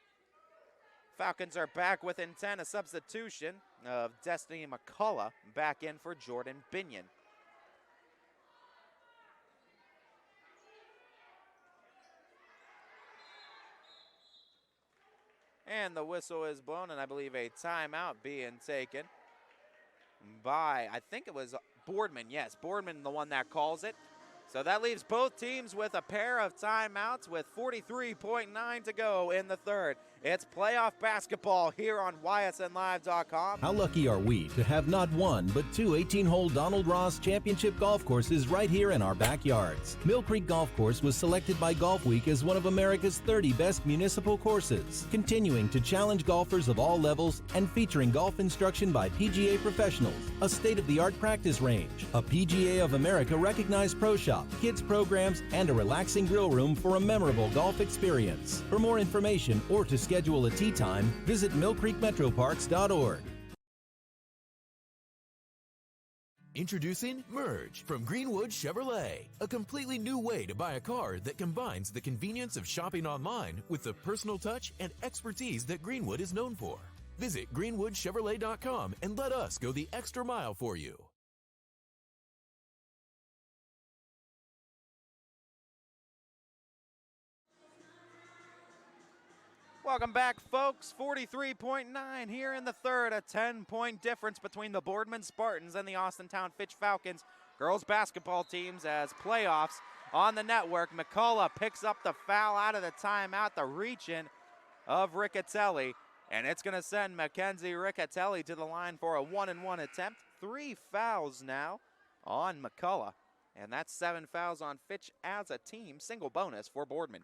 Falcons are back with intent, a substitution of Destiny McCullough back in for Jordan Binion. And the whistle is blown, and I believe a timeout being taken by, I think it was Boardman. Yes, Boardman, the one that calls it. So that leaves both teams with a pair of timeouts with 43.9 to go in the third. It's playoff basketball here on ysnlive.com. How lucky are we to have not one, but 2 18-hole Donald Ross Championship golf courses right here in our backyards. Mill Creek Golf Course was selected by Golf Week as one of America's 30 best municipal courses, continuing to challenge golfers of all levels and featuring golf instruction by PGA professionals, a state-of-the-art practice range, a PGA of America recognized pro shop, kids programs, and a relaxing grill room for a memorable golf experience. For more information or to schedule a tee time, visit millcreekmetroparks.org. Introducing Merge from Greenwood Chevrolet, a completely new way to buy a car that combines the convenience of shopping online with the personal touch and expertise that Greenwood is known for. Visit greenwoodchevrolet.com and let us go the extra mile for you. Welcome back, folks. 43.9 here in the third. A 10-point difference between the Boardman Spartans and the Austintown Fitch Falcons. Girls basketball teams as playoffs on the network. McCullough picks up the foul out of the timeout, the reach-in of Riccatelli. And it's going to send Mackenzie Riccatelli to the line for a 1-and-1 attempt. 3 fouls now on McCullough. And that's 7 fouls on Fitch as a team. Single bonus for Boardman.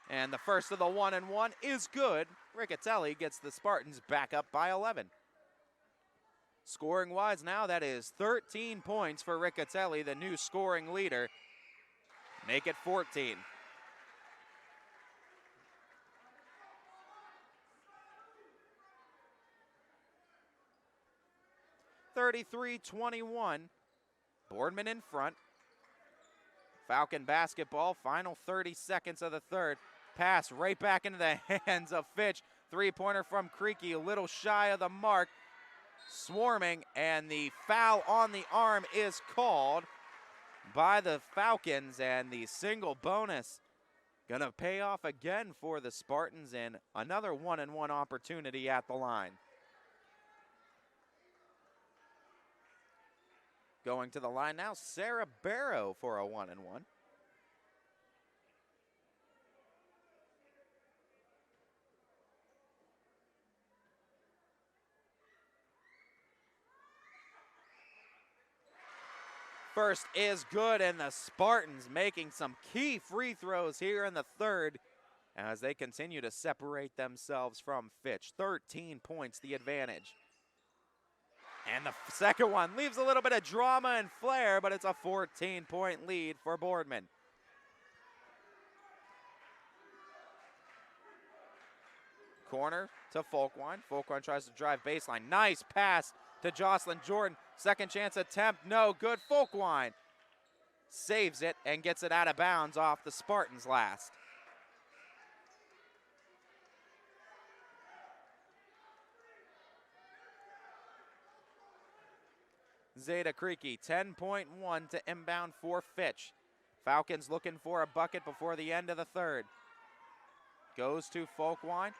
And the first of the 1-and-1 is good. Riccatelli gets the Spartans back up by 11. Scoring-wise now, that is 13 points for Riccatelli, the new scoring leader. Make it 14. (33-21). Boardman in front. Falcon basketball, final 30 seconds of the third. Pass right back into the hands of Fitch. Three-pointer from Creaky, a little shy of the mark. Swarming, and the foul on the arm is called by the Falcons, and the single bonus gonna pay off again for the Spartans, and another 1-and-1 opportunity at the line. Going to the line now, Sarah Barrow for a 1-and-1. First is good, and the Spartans making some key free throws here in the third as they continue to separate themselves from Fitch. 13 points the advantage. And the second one leaves a little bit of drama and flair, but it's a 14-point lead for Boardman. Corner to Folkwine. Folkwine tries to drive baseline. Nice pass to Jocelyn Jordan. Second chance attempt, no good. Folkwine saves it and gets it out of bounds off the Spartans last. Zeta Creaky, 10.1 to inbound for Fitch. Falcons looking for a bucket before the end of the third. Goes to Folkwine.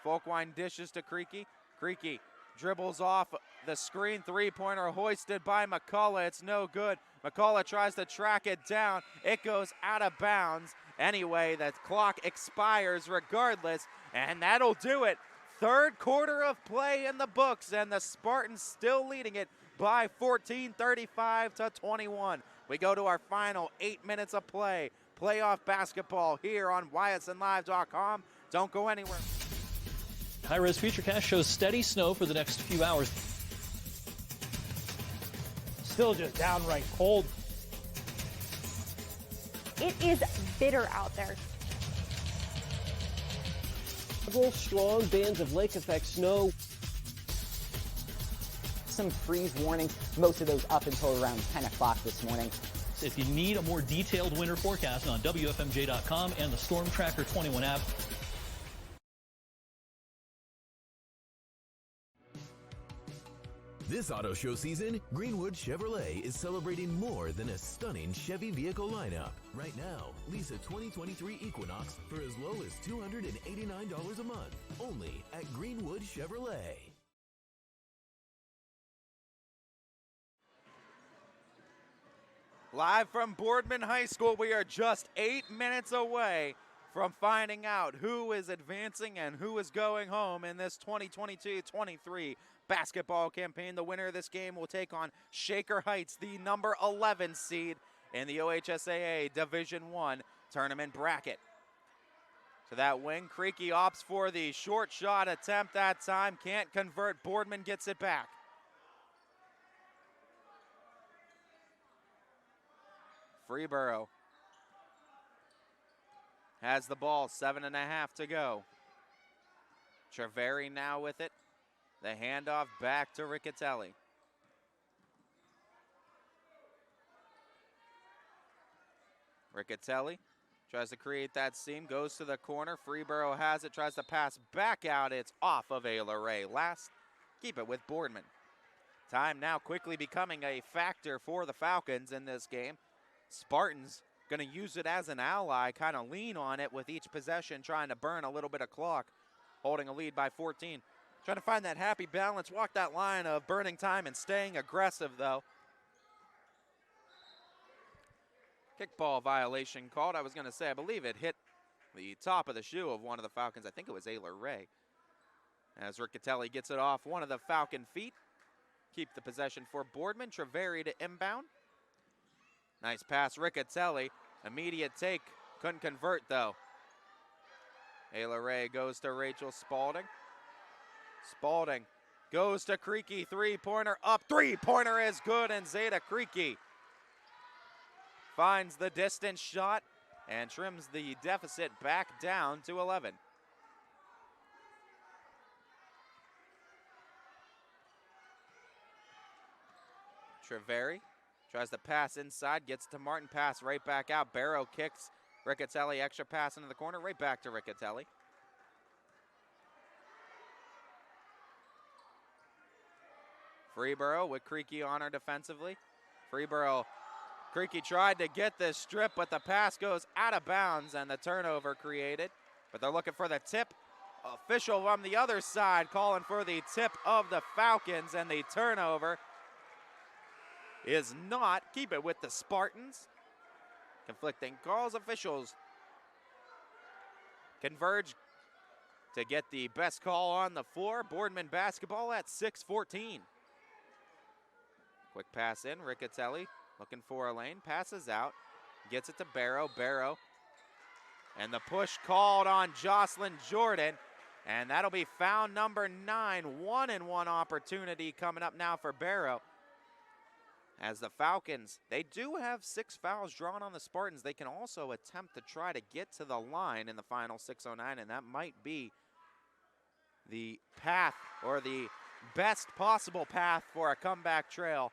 Folkwine dishes to Creaky. Creaky dribbles off the screen. Three-pointer hoisted by McCullough. It's no good. McCullough tries to track it down. It goes out of bounds. Anyway, the clock expires regardless, and that'll do it. Third quarter of play in the books, and the Spartans still leading it by 14, 35-21. We go to our final 8 minutes of play. Playoff basketball here on ysnlive.com. Don't go anywhere. High-res Futurecast shows steady snow for the next few hours. still just downright cold. It is bitter out there. Several strong bands of lake effect snow. Some freeze warnings, most of those up until around 10 o'clock this morning. If you need a more detailed winter forecast on WFMJ.com and the Storm Tracker 21 app. This auto show season, Greenwood Chevrolet is celebrating more than a stunning Chevy vehicle lineup. Right now, lease a 2023 Equinox for as low as $289 a month, only at Greenwood Chevrolet. Live from Boardman High School, we are just 8 minutes away from finding out who is advancing and who is going home in this 2022-23 basketball campaign. The winner of this game will take on Shaker Heights, the number 11 seed in the OHSAA Division I tournament bracket. To that wing, Creaky opts for the short shot attempt that time. Can't convert. Boardman gets it back. Freeborough has the ball, 7.5 to go. Treveri now with it. The handoff back to Riccatelli. Riccatelli tries to create that seam, goes to the corner. Freeborough has it, tries to pass back out. It's off of Ayla Ray. Last, keep it with Boardman. Time now quickly becoming a factor for the Falcons in this game. Spartans going to use it as an ally, kind of lean on it with each possession, trying to burn a little bit of clock, holding a lead by 14. Trying to find that happy balance, walk that line of burning time and staying aggressive, though. Kickball violation called. I was going to say, I believe it hit the top of the shoe of one of the Falcons. I think it was Ayla Ray. As Riccatelli gets it off one of the Falcon feet. Keep the possession for Boardman. Treveri to inbound. Nice pass, Riccatelli. Immediate take. Couldn't convert, though. Ayla Ray goes to Rachel Spalding. Spalding goes to Creaky. Three-pointer up. Three-pointer is good, and Zeta Creaky finds the distance shot and trims the deficit back down to 11. Treveri tries to pass inside, gets to Martin, pass right back out. Barrow kicks Riccatelli, extra pass into the corner, right back to Riccatelli. Freeborough with Creaky on her defensively. Freeborough, Creaky tried to get this strip, but the pass goes out of bounds and the turnover created. But they're looking for the tip. Official from the other side calling for the tip of the Falcons, and the turnover is not. Keep it with the Spartans. Conflicting calls. Officials converge to get the best call on the floor. Boardman basketball at 6:14. Quick pass in. Riccatelli looking for a lane. Passes out. Gets it to Barrow. Barrow. And the push called on Jocelyn Jordan. And that'll be foul number 9. 1-and-1 opportunity coming up now for Barrow. As the Falcons, they do have 6 fouls drawn on the Spartans. They can also attempt to try to get to the line in the final 6:09, and that might be the path, or the best possible path for a comeback trail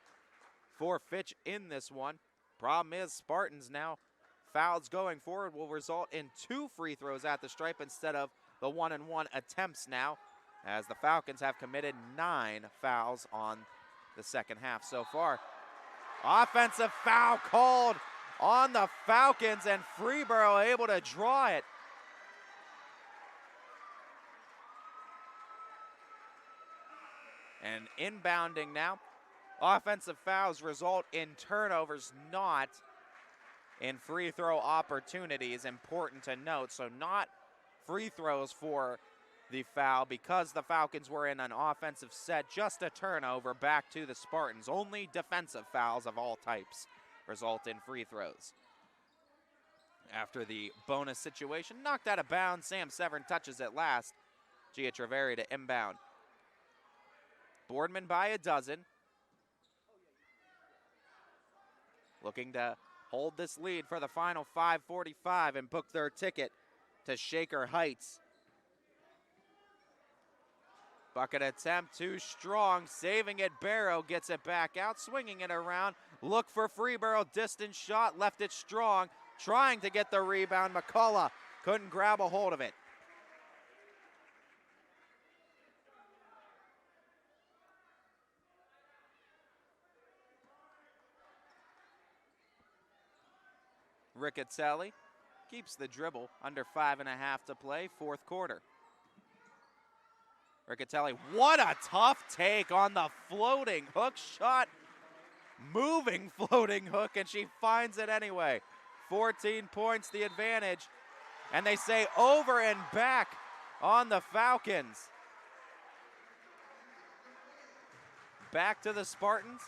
for Fitch in this one. Problem is, Spartans now, fouls going forward will result in 2 free throws at the stripe instead of the 1-and-1 attempts now, as the Falcons have committed 9 fouls on the second half so far. Offensive foul called on the Falcons, and Freeborough able to draw it. And inbounding now. Offensive fouls result in turnovers, not in free throw opportunities. Important to note. So not free throws for the foul because the Falcons were in an offensive set. Just a turnover back to the Spartans. Only defensive fouls of all types result in free throws. After the bonus situation, knocked out of bounds. Sam Severn touches it last. Gia Treveri to inbound. Boardman by a dozen. looking to hold this lead for the final 5:45 and book their ticket to Shaker Heights. Bucket attempt too strong, saving it. Barrow gets it back out, swinging it around. Look for Freeborough, distance shot, left it strong, trying to get the rebound. McCullough couldn't grab a hold of it. Riccatelli keeps the dribble, under 5.5 to play, fourth quarter. Riccatelli, what a tough take on the floating hook shot. Moving floating hook, and she finds it anyway. 14 points the advantage. And they say over and back on the Falcons. Back to the Spartans.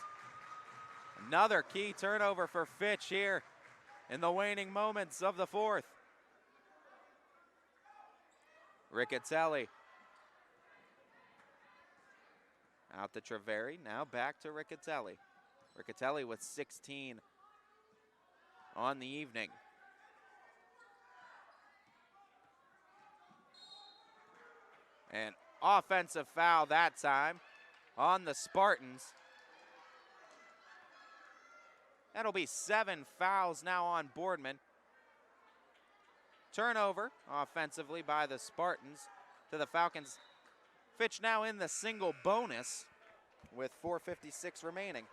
Another key turnover for Fitch here in the waning moments of the fourth. Riccatelli. Out to Treveri, now back to Riccatelli. Riccatelli with 16 on the evening. An offensive foul that time on the Spartans. That'll be 7 fouls now on Boardman. Turnover offensively by the Spartans to the Falcons. Fitch now in the single bonus with 4:56 remaining.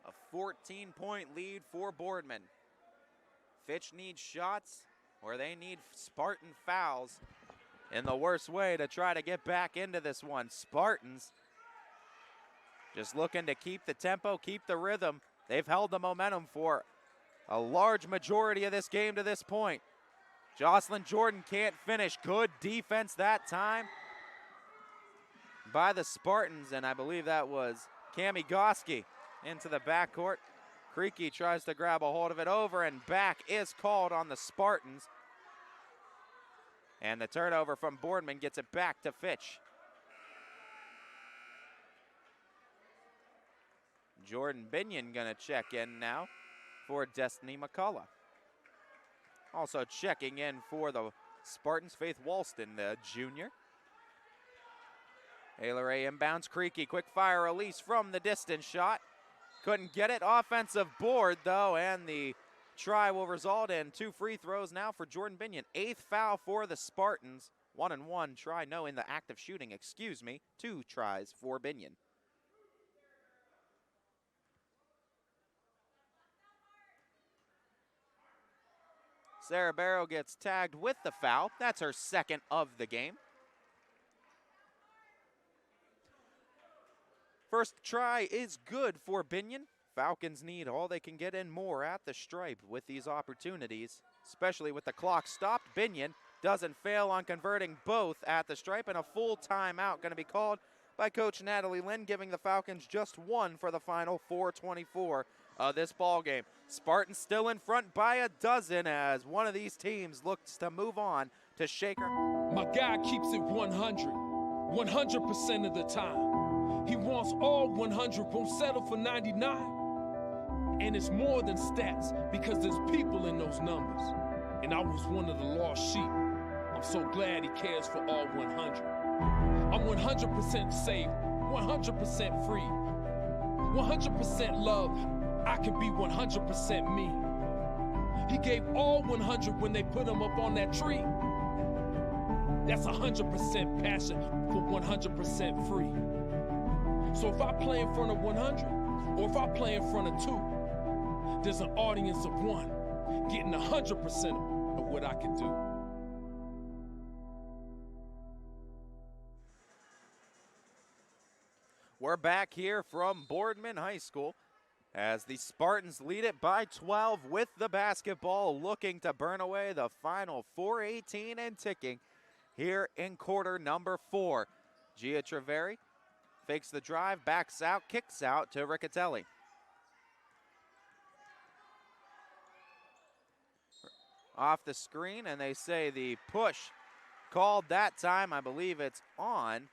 A 14-point lead for Boardman. Fitch needs shots, or they need Spartan fouls in the worst way to try to get back into this one. Spartans just looking to keep the tempo, keep the rhythm. They've held the momentum for a large majority of this game to this point. Jocelyn Jordan can't finish. Good defense that time by the Spartans, and I believe that was Cami Goski into the backcourt. Creaky tries to grab a hold of it. Over and back is called on the Spartans. And the turnover from Boardman gets it back to Fitch. Jordan Binion gonna check in now for Destiny McCullough. Also checking in for the Spartans, Faith Walston, the junior. Ayler inbounds. Creaky, quick fire release from the distance shot. Couldn't get it. Offensive board though, and the try will result in 2 free throws now for Jordan Binion. 8th foul for the Spartans. 1-and-1 try, no, in the act of shooting, 2 tries for Binion. Sarah Barrow gets tagged with the foul. That's her second of the game. First try is good for Binion. Falcons need all they can get in more at the stripe with these opportunities, especially with the clock stopped. Binion doesn't fail on converting both at the stripe, and a full timeout going to be called by Coach Natalie Lynn, giving the Falcons just 1 for the final 4:24 of this ball game. Spartans still in front by a dozen as one of these teams looks to move on to Shaker. My guy keeps it 100% of the time. He wants all 100, won't settle for 99. And it's more than stats because there's people in those numbers. And I was one of the lost sheep. I'm so glad he cares for all 100. I'm 100% safe, 100% free, 100% love. I can be 100% me. He gave all 100 when they put him up on that tree. That's 100% passion for 100% free. So if I play in front of 100, or if I play in front of 2, there's an audience of 1 getting 100% of what I can do. We're back here from Boardman High School as the Spartans lead it by 12 with the basketball, looking to burn away the final 4:18 and ticking here in quarter number 4. Gia Treveri fakes the drive, backs out, kicks out to Riccatelli. Off the screen, and they say the push called that time. I believe it's on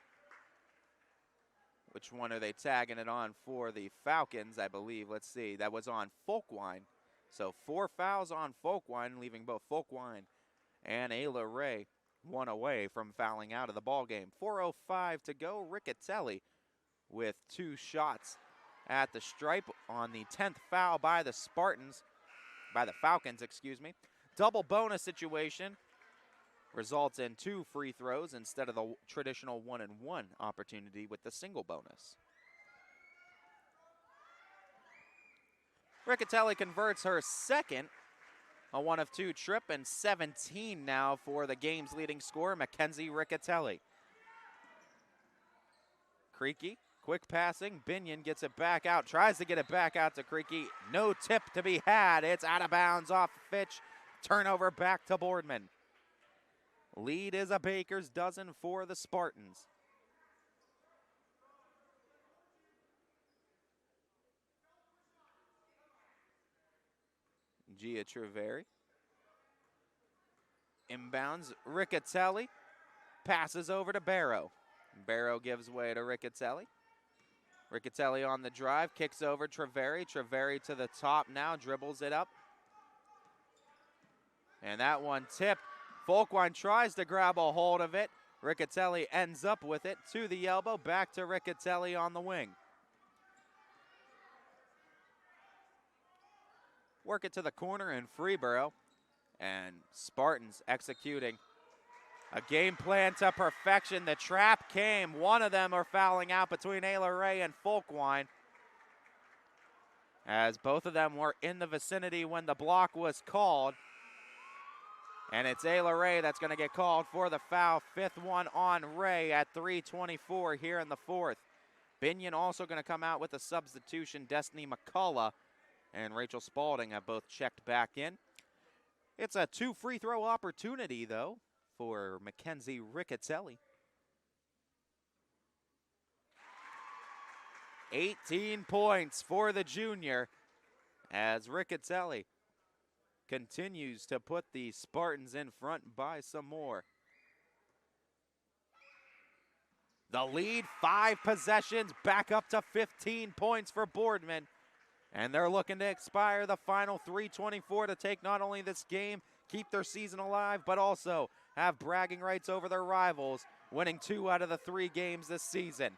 Which one are they tagging it on for the Falcons, I believe? Let's see. That was on Folkwine. So 4 fouls on Folkwine, leaving both Folkwine and Ayla Ray one away from fouling out of the ball game. 4:05 to go. Riccatelli with 2 shots at the stripe on the 10th foul by the Falcons, excuse me. Double bonus situation results in 2 free throws instead of the traditional 1-and-1 opportunity with the single bonus. Riccatelli converts her second, a 1 of 2 trip, and 17 now for the game's leading scorer, Mackenzie Riccatelli. Creaky, quick passing, Binion gets it back out, tries to get it back out to Creaky. No tip to be had, it's out of bounds off Fitch. Turnover back to Boardman. Lead is a baker's dozen for the Spartans. Gia Treveri. Inbounds, Riccatelli. Passes over to Barrow. Barrow gives way to Riccatelli. Riccatelli on the drive, kicks over Treveri. Treveri to the top now, dribbles it up. And that one tipped. Folkwine tries to grab a hold of it. Riccatelli ends up with it to the elbow, back to Riccatelli on the wing. Work it to the corner in Freeborough. And Spartans executing a game plan to perfection. The trap came. One of them are fouling out between Ayla Ray and Folkwine, as both of them were in the vicinity when the block was called. And it's Ayla Ray that's going to get called for the foul. 5th one on Ray at 3:24 here in the 4th. Binion also going to come out with a substitution. Destiny McCullough and Rachel Spalding have both checked back in. It's a 2 free throw opportunity, though, for Mackenzie Riccatelli. 18 points for the junior as Riccatelli continues to put the Spartans in front by some more. The lead, 5 possessions, back up to 15 points for Boardman. And they're looking to expire the final 3:24 to take not only this game, keep their season alive, but also have bragging rights over their rivals, winning 2 out of the 3 games this season.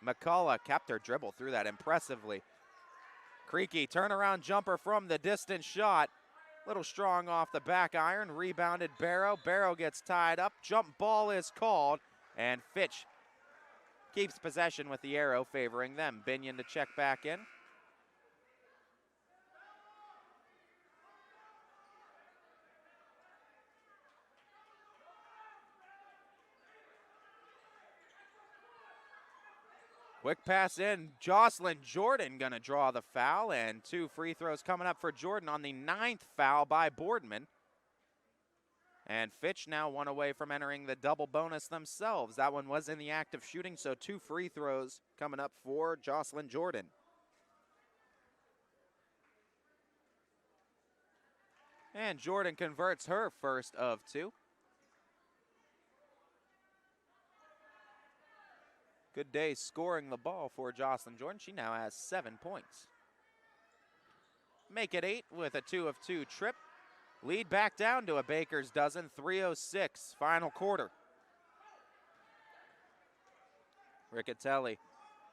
McCullough kept her dribble through that impressively. Creaky, turnaround jumper from the distance shot. Little strong off the back iron, rebounded Barrow. Barrow gets tied up, jump ball is called, and Fitch keeps possession with the arrow favoring them. Binion to check back in. Quick pass in, Jocelyn Jordan gonna draw the foul, and 2 free throws coming up for Jordan on the 9th foul by Boardman. And Fitch now 1 away from entering the double bonus themselves. That one was in the act of shooting, so 2 free throws coming up for Jocelyn Jordan. And Jordan converts her first of 2. Good day scoring the ball for Jocelyn Jordan. She now has 7 points. Make it 8 with a 2 of 2 trip. Lead back down to a baker's dozen. 3:06, final quarter. Riccatelli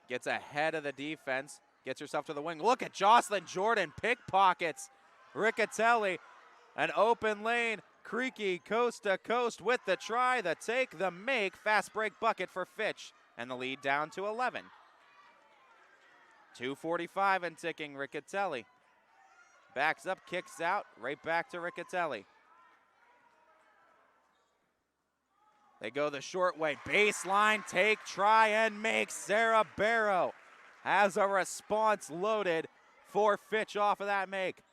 gets ahead of the defense, gets herself to the wing. Look at Jocelyn Jordan, pickpockets Riccatelli. An open lane, Creaky coast to coast with the try, the take, the make. Fast break bucket for Fitch. And the lead down to 11. 2:45 and ticking. Riccatelli backs up, kicks out, right back to Riccatelli. They go the short way. Baseline, take, try, and make. Sarah Barrow has a response loaded for Fitch off of that make.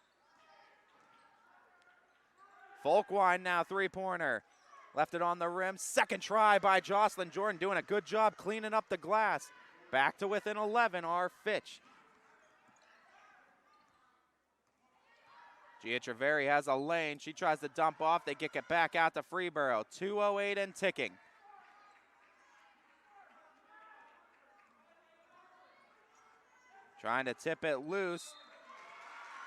Folkwine now 3-pointer. Left it on the rim. Second try by Jocelyn Jordan, doing a good job cleaning up the glass. Back to within 11 are Fitch. Gia Treveri has a lane. She tries to dump off. They kick it back out to Freeborough. 2:08 and ticking. Trying to tip it loose.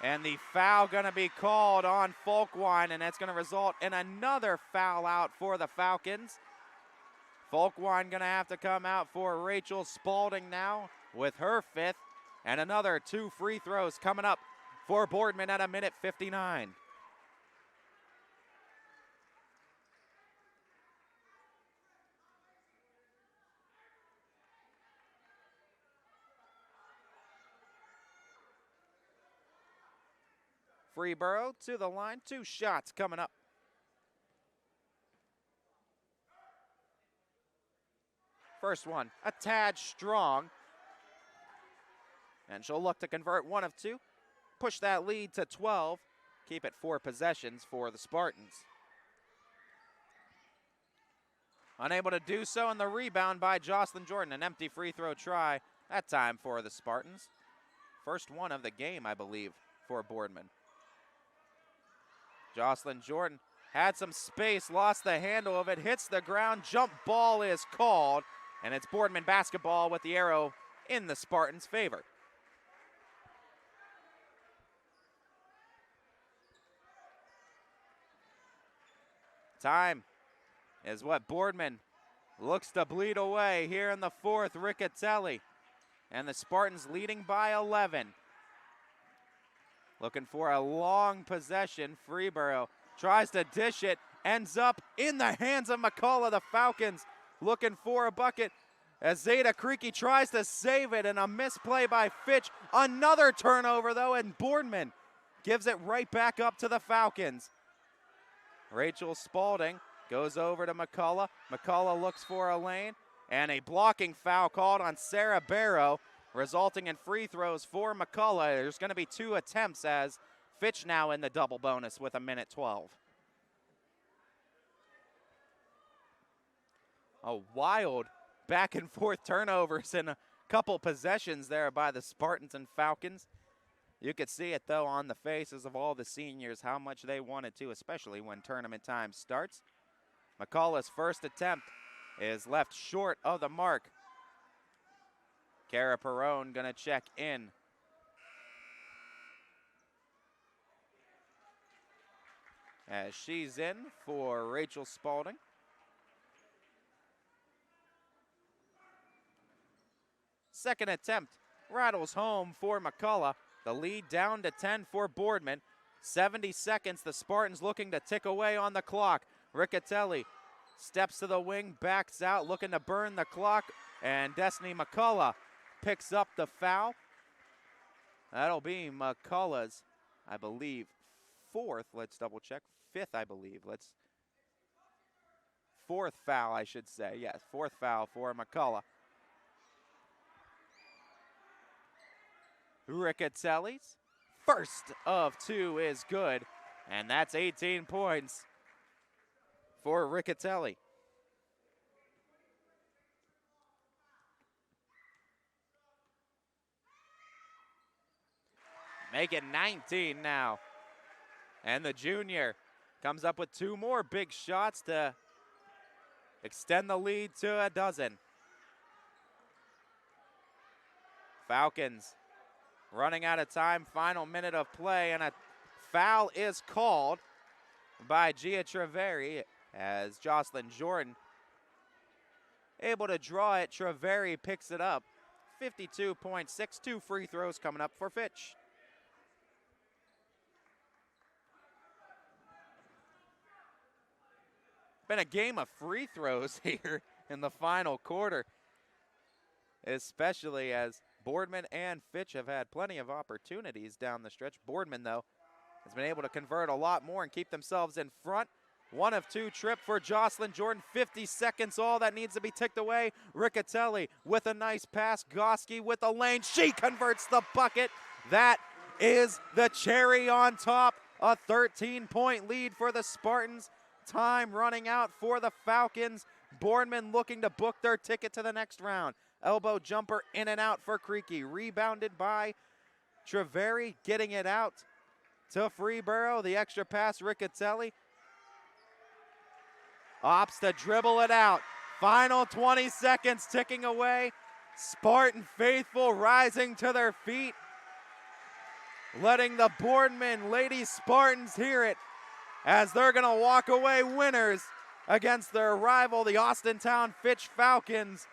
And the foul going to be called on Folkwine, and that's going to result in another foul out for the Falcons. Folkwine going to have to come out for Rachel Spalding now with her 5th, and another 2 free throws coming up for Boardman at 1:59. Freeborough to the line, 2 shots coming up. First one, a tad strong. And she'll look to convert 1 of 2. Push that lead to 12. Keep it 4 possessions for the Spartans. Unable to do so, and the rebound by Jocelyn Jordan. An empty free throw try, that time for the Spartans. First one of the game, I believe, for Boardman. Jocelyn Jordan had some space, lost the handle of it, hits the ground, jump ball is called, and it's Boardman basketball with the arrow in the Spartans' favor. Time is what Boardman looks to bleed away here in the 4th. Riccatelli and the Spartans leading by 11. Looking for a long possession. Freeborough tries to dish it, ends up in the hands of McCullough. The Falcons looking for a bucket as Zeta Creaky tries to save it, and a misplay by Fitch. Another turnover though, and Boardman gives it right back up to the Falcons. Rachel Spalding goes over to McCullough. McCullough looks for a lane, and a blocking foul called on Sarah Barrow, resulting in free throws for McCullough. There's going to be 2 attempts as Fitch now in the double bonus with 1:12. A wild back and forth turnovers and a couple possessions there by the Spartans and Falcons. You could see it though on the faces of all the seniors how much they wanted to, especially when tournament time starts. McCullough's first attempt is left short of the mark. Cara Perrone gonna check in. As she's in for Rachel Spalding. Second attempt rattles home for McCullough. The lead down to 10 for Boardman. 70 seconds, the Spartans looking to tick away on the clock. Riccatelli steps to the wing, backs out, looking to burn the clock, and Destiny McCullough picks up the foul. That'll be McCullough's, I believe, 4th. Let's double check. 5th, I believe. 4th foul, I should say. Yes, 4th foul for McCullough. Riccatelli's first of 2 is good, and that's 18 points for Riccatelli. Make it 19 now. And the junior comes up with 2 more big shots to extend the lead to a dozen. Falcons running out of time, final minute of play, and a foul is called by Gia Treveri as Jocelyn Jordan able to draw it. Treveri picks it up. 52 points, 2 free throws coming up for Fitch. Been a game of free throws here in the final quarter, especially as Boardman and Fitch have had plenty of opportunities down the stretch. Boardman, though, has been able to convert a lot more and keep themselves in front. 1 of 2 trip for Jocelyn Jordan. 50 seconds, all that needs to be ticked away. Riccatelli with a nice pass. Goski with a lane. She converts the bucket. That is the cherry on top. A 13-point lead for the Spartans. Time running out for the Falcons. Boardman looking to book their ticket to the next round. Elbow jumper in and out for Creaky. Rebounded by Treveri, getting it out to Freeborough. The extra pass, Riccatelli. Opts to dribble it out. Final 20 seconds ticking away. Spartan faithful rising to their feet, letting the Boardman Lady Spartans hear it as they're going to walk away winners against their rival, the Austintown Fitch Falcons.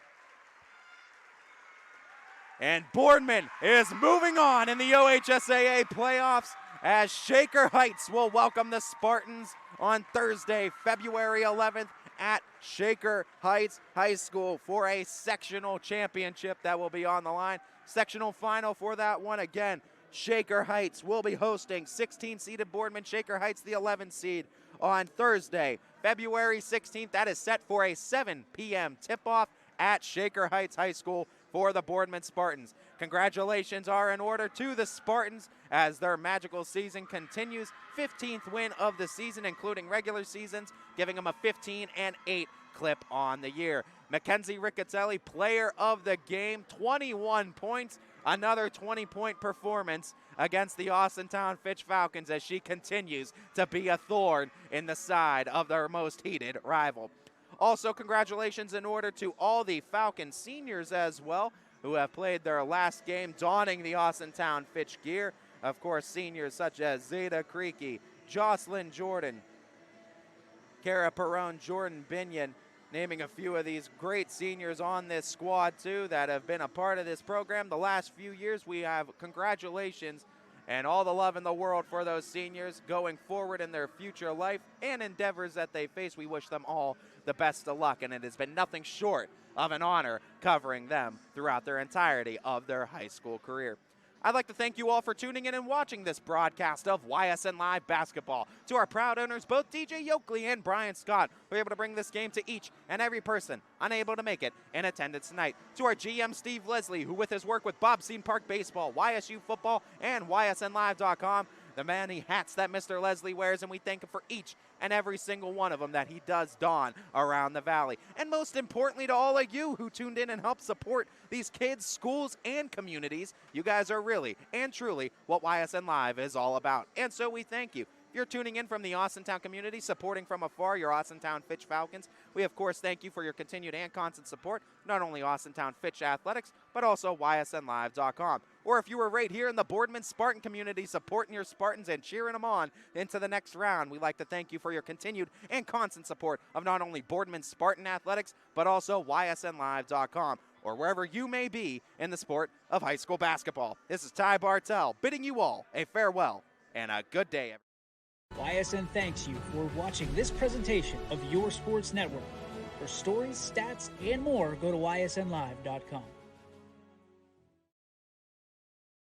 And Boardman is moving on in the OHSAA playoffs as Shaker Heights will welcome the Spartans on Thursday, February 11th at Shaker Heights High School for a sectional championship that will be on the line. Sectional final for that one again. Shaker Heights will be hosting 16-seeded Boardman, Shaker Heights the 11th seed on Thursday, February 16th. That is set for a 7 p.m. tip-off at Shaker Heights High School for the Boardman Spartans. Congratulations are in order to the Spartans as their magical season continues. 15th win of the season, including regular seasons, giving them a 15-8 clip on the year. Mackenzie Riccatelli, player of the game, 21 points. Another 20-point performance against the Austintown Fitch Falcons as she continues to be a thorn in the side of their most heated rival. Also, congratulations in order to all the Falcon seniors as well, who have played their last game donning the Austintown Fitch gear. Of course, seniors such as Zeta Creaky, Jocelyn Jordan, Kara Perrone, Jordan Binion, naming a few of these great seniors on this squad too that have been a part of this program the last few years. We have congratulations and all the love in the world for those seniors going forward in their future life and endeavors that they face. We wish them all the best of luck, and it has been nothing short of an honor covering them throughout their entirety of their high school career. I'd like to thank you all for tuning in and watching this broadcast of YSN Live Basketball. To our proud owners, both DJ Yoakley and Brian Scott, who were able to bring this game to each and every person unable to make it in attendance tonight. To our GM, Steve Leslie, who with his work with Bobstein Park Baseball, YSU Football, and YSNLive.com, the many hats that Mr. Leslie wears, and we thank him for each and every single one of them that he does don around the valley. And most importantly, to all of you who tuned in and helped support these kids, schools, and communities. You guys are really and truly what YSN Live is all about. And so we thank you. If you're tuning in from the Austintown community, supporting from afar your Austintown Fitch Falcons, we of course thank you for your continued and constant support, not only Austintown Fitch Athletics, but also YSNLive.com. Or if you were right here in the Boardman Spartan community supporting your Spartans and cheering them on into the next round, we'd like to thank you for your continued and constant support of not only Boardman Spartan Athletics, but also YSNLive.com, or wherever you may be in the sport of high school basketball. This is Ty Bartell bidding you all a farewell and a good day. YSN thanks you for watching this presentation of your sports network. For stories, stats, and more, go to ysnlive.com.